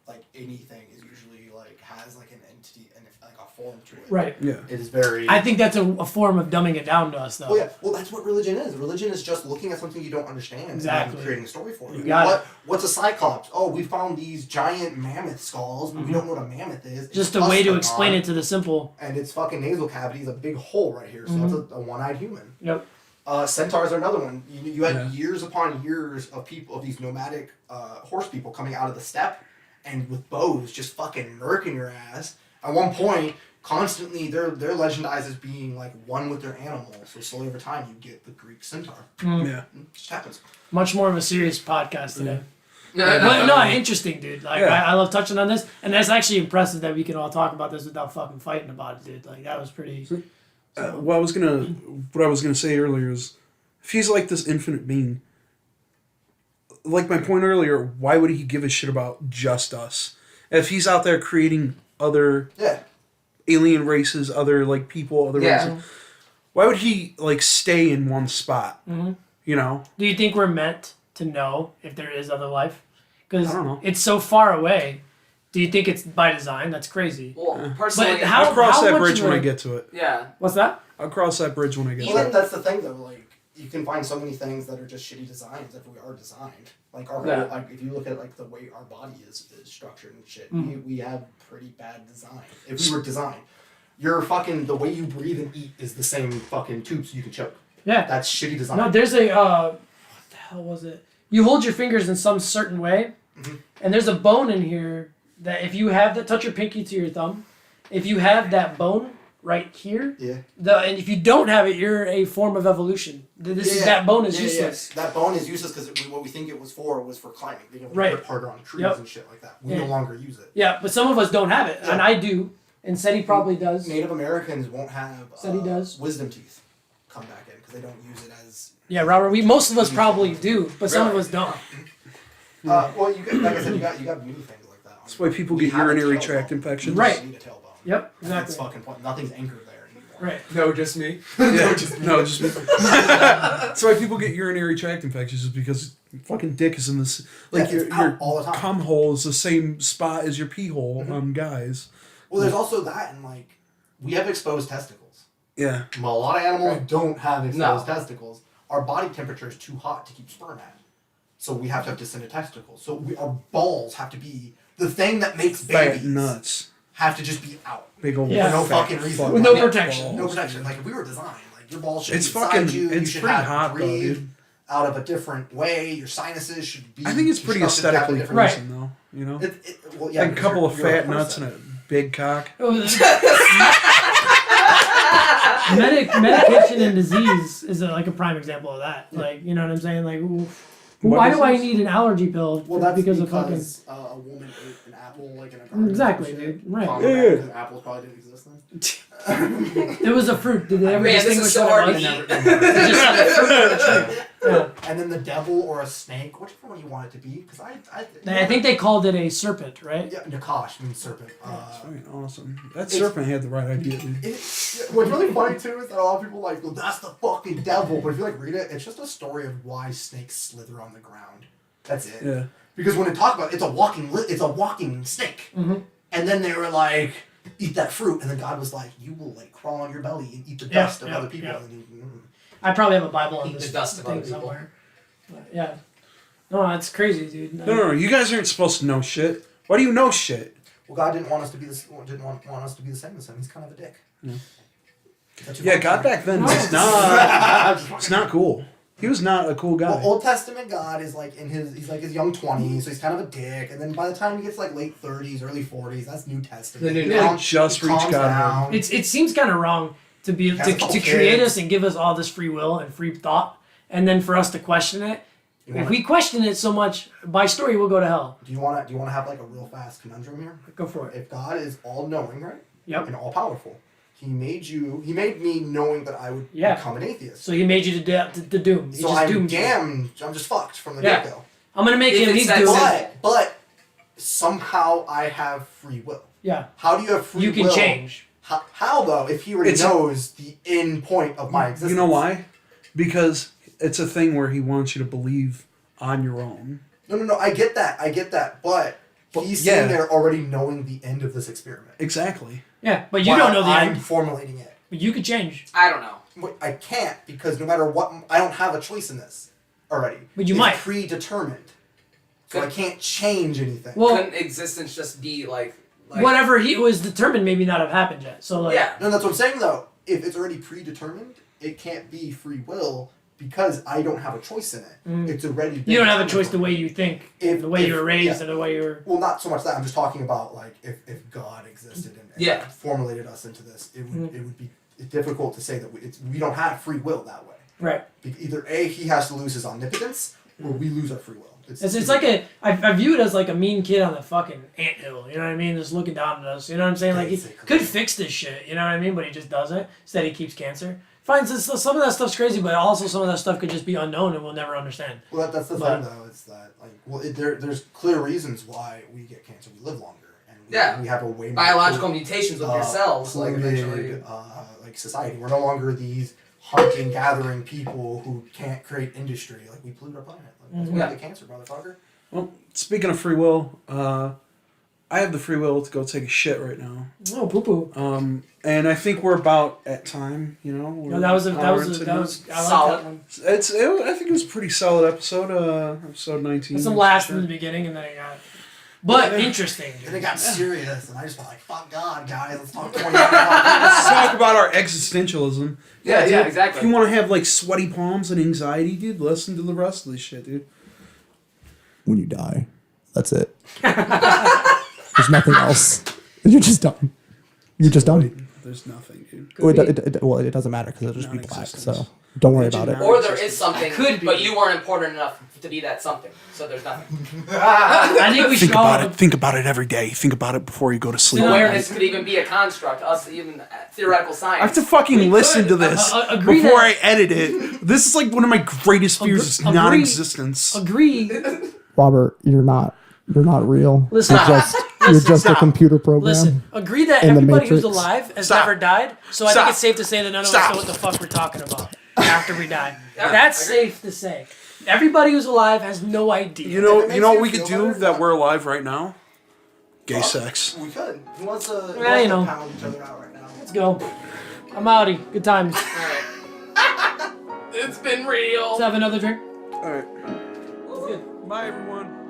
like anything, is usually like has like an entity and like a form to it. Right. Yeah. It is very. I think that's a form of dumbing it down to us, though. Well, yeah. Well, that's what religion is. Religion is just looking at something you don't understand Exactly. and creating a story for it. You got it. What's a cyclops? Oh, we found these giant mammoth skulls, but we don't know what a mammoth is. It's Just a way to us explain gone, it to the simple. And its fucking nasal cavity is a big hole right here, so it's a one-eyed human. Yep. Centaurs are another one. You had Yeah. years upon years of people, of these nomadic horse people coming out of the steppe, and with bows just fucking murking your ass. At one point, constantly they're legendized as being like one with their animal. So slowly over time, you get the Greek centaur. Yeah. It just happens. Much more of a serious podcast today. No, But no, interesting, dude. Like Yeah. I love touching on this, and that's actually impressive that we can all talk about this without fucking fighting about it, dude. Like that was pretty. What I was gonna say earlier is, if he's like this infinite being, like my point earlier, why would he give a shit about just us? If he's out there creating other Yeah. alien races, other like people, other Yeah. races, why would he like stay in one spot? You know? Do you think we're meant to know if there is other life? Because I don't know. it's so far away. Do you think it's by design? That's crazy. Well, personally, But how- I'll cross that much bridge of when a- I get to it. yeah. What's that? I'll cross that bridge when I get to Well, it. that's the thing though. Like you can find so many things that are just shitty designs if we are designed. Like our Yeah. whole, like if you look at like the way our body is structured and shit, we have pretty bad design. If we were designed, your fucking the way you breathe and eat is the same fucking tube, so you can choke. Yeah. That's shitty design. No, there's a what the hell was it? You hold your fingers in some certain way, and there's a bone in here that if you have that, touch your pinky to your thumb. If you have that bone right here, yeah. and if you don't have it, you're a form of evolution. That bone is useless. That bone is useless because what we think it was for climbing, being able to Right. grip harder on trees Yep. and shit like that. We Yeah. no longer use it. Yeah, but some of us don't have it, and I do, and Seti probably does. Native Americans won't have Said he does. wisdom teeth come back in because they don't use it as. Yeah, Robert. Most of us probably do, but some of Really? us don't. Well, you get, like I said, you got new things like that. That's why people We get have a urinary tailbone. tract infections. Right. You need a tailbone. Yep, That's exactly. fucking point. Nothing's anchored there anymore. Right. No, just me. Yeah. No, just me. That's why people get urinary tract infections, is because fucking dick is in this. Like Yeah, it's out all the time. cum hole is the same spot as your pee hole on guys. Well, there's also that, and like we have exposed testicles. Yeah. A lot of animals don't have exposed No. testicles. Our body temperature is too hot to keep sperm at, so we have to have descended testicles. So our balls have to be the thing that makes babies. Fat nuts. Have to just be out. Big old Yeah. For no fat fucking reason. fuck With no balls. protection. No protection. Like if we were designed, like your balls should It's be inside fucking- you. it's You should pretty have hot, though, breathe dude. out of a different way. Your sinuses should be. I think it's pretty constructed to have a aesthetically different- Right. pleasing, though. You know? Well, yeah, Like a because couple of you're a fat nuts person. and a big cock. Medication and disease is like a prime example of that. Like, you know what I'm saying? Like, why do I need an allergy pill? Well, that's because because of fucking. a woman ate an apple like in a garden. Exactly, and shit. dude. Right. Because apples probably didn't exist then. It was a fruit. Did they ever Man, this is distinguish so what hard it to was? eat. It's just like a fruit or a tree. Yeah. And then the devil or a snake, whichever one you want it to be, because I think they called it a serpent, right? Yeah, Nakash means serpent. That's fucking awesome. That serpent had the right idea, dude. What's really funny too is that a lot of people are like, well, that's the fucking devil. But if you like read it, it's just a story of why snakes slither on the ground. That's it. Yeah. Because when they talk about it, it's a walking snake. Mm-hmm. And then they were like, eat that fruit, and then God was like, you will like crawl on your belly and eat the Yeah, dust of yeah, other people. yeah. And I probably have a Bible on Eat this the dust of thing other people. somewhere. But, yeah. No, that's crazy, dude. No. You guys aren't supposed to know shit. Why do you know shit? Well, God didn't want us to be didn't want us to be the same as him. He's kind of a dick. Yeah, God back then was not. It's not cool. He was not a cool guy. Well, Old Testament God is like he's like his young 20s, so he's kind of a dick. And then by the time he gets like late 30s, early 40s, that's New Testament. The New He calms- Just he reach calms Godhood. down. It seems kind of wrong to be Has a couple to create kids. us and give us all this free will and free thought, and then for us to question it. You If wanna- we question it so much, by story we'll go to hell. Do you want to have like a real fast conundrum here? Go for it. If God is all knowing, right? Yep. And all powerful, He made me knowing that I would become an atheist. So he made you to doom. He So just I'm doomed you. damned. I'm just fucked from the get-go. I'm gonna make If him. it's He's that doomed. simple. But somehow I have free will. Yeah. How do you have free will? You can change. How though? If he already knows the end point of my existence. You know why? Because it's a thing where he wants you to believe on your own. No. I get that. But he's sitting there already knowing the end of this experiment. Exactly. Yeah, but you don't know the I'm end. formulating it. But you could change. I don't know. I can't because no matter what, I don't have a choice in this already. But you it's might. predetermined. So I can't change anything. Well, couldn't existence just be like whatever he was determined maybe not have happened yet. So like, yeah. No, that's what I'm saying though. If it's already predetermined, it can't be free will because I don't have a choice in it. It's already. you don't have a choice the way you think, the way you were raised, yeah. and the way you were. Well, not so much that. I'm just talking about like if God existed and formulated us into this, it would be difficult to say that we don't have free will that way. Right. Either A, he has to lose his omnipotence, or we lose our free will. It's like I view it as like a mean kid on the fucking anthill, you know what I mean? Just looking down at us, you know what I'm saying? Like, he could fix this shit, you know what I mean? But he just doesn't. Instead, he keeps cancer. Fine, so some of that stuff's crazy, but also some of that stuff could just be unknown and we'll never understand. Well, that's the thing, though, is that, like, there's clear reasons why we get cancer. We live longer, and we have a way more biological mutations with your cells, like, eventually. Like, society. We're no longer these hunting, gathering people who can't create industry. Like, we pollute our planet. Like, we get cancer, motherfucker. Well, speaking of free will, I have the free will to go take a shit right now. Oh, poo poo. And I think we're about at time. You know. No, that was I like solid. that one. I think it was a pretty solid episode. Episode 19. There's some laughs in the beginning, and then it got. But interesting. Dude. And it got serious, and I just felt like, fuck God, guys, let's talk 20 Let's talk about our existentialism. Yeah, dude, exactly. If you want to have like sweaty palms and anxiety, dude, listen to the rest of this shit, dude. When you die, that's it. There's nothing else. You're just done. You're just done. There's nothing, dude. Well, it doesn't matter because it'll just be black. Non-existence. So don't worry about it. Or there is something, Could be. but you weren't important enough to be that something. So there's nothing. I think we should Think about all. it. Think about it every day. Think about it before you go to sleep. Awareness could even be a construct. Us, even theoretical science. I have to fucking listen to this agree before that- I edit it. This is like one of my greatest fears is Agree- non-existence. Agree. Robert, you're not real. Listen. You're just a computer program. Listen, agree that In the everybody who's Matrix. alive has Stop. never died, so I Stop. think it's safe to say that none of us Stop. know what the fuck we're talking about after we die. Yeah, That's I agree. safe to say. Everybody who's alive has no idea. You know makes what you we could feel do better, that fuck. we're alive right now? Gay sex. We could. Who wants to, Yeah, you know. pound each other out right now? Let's go. I'm outie. Good times. It's been real. Let's have another drink. All right. Good. Bye, everyone.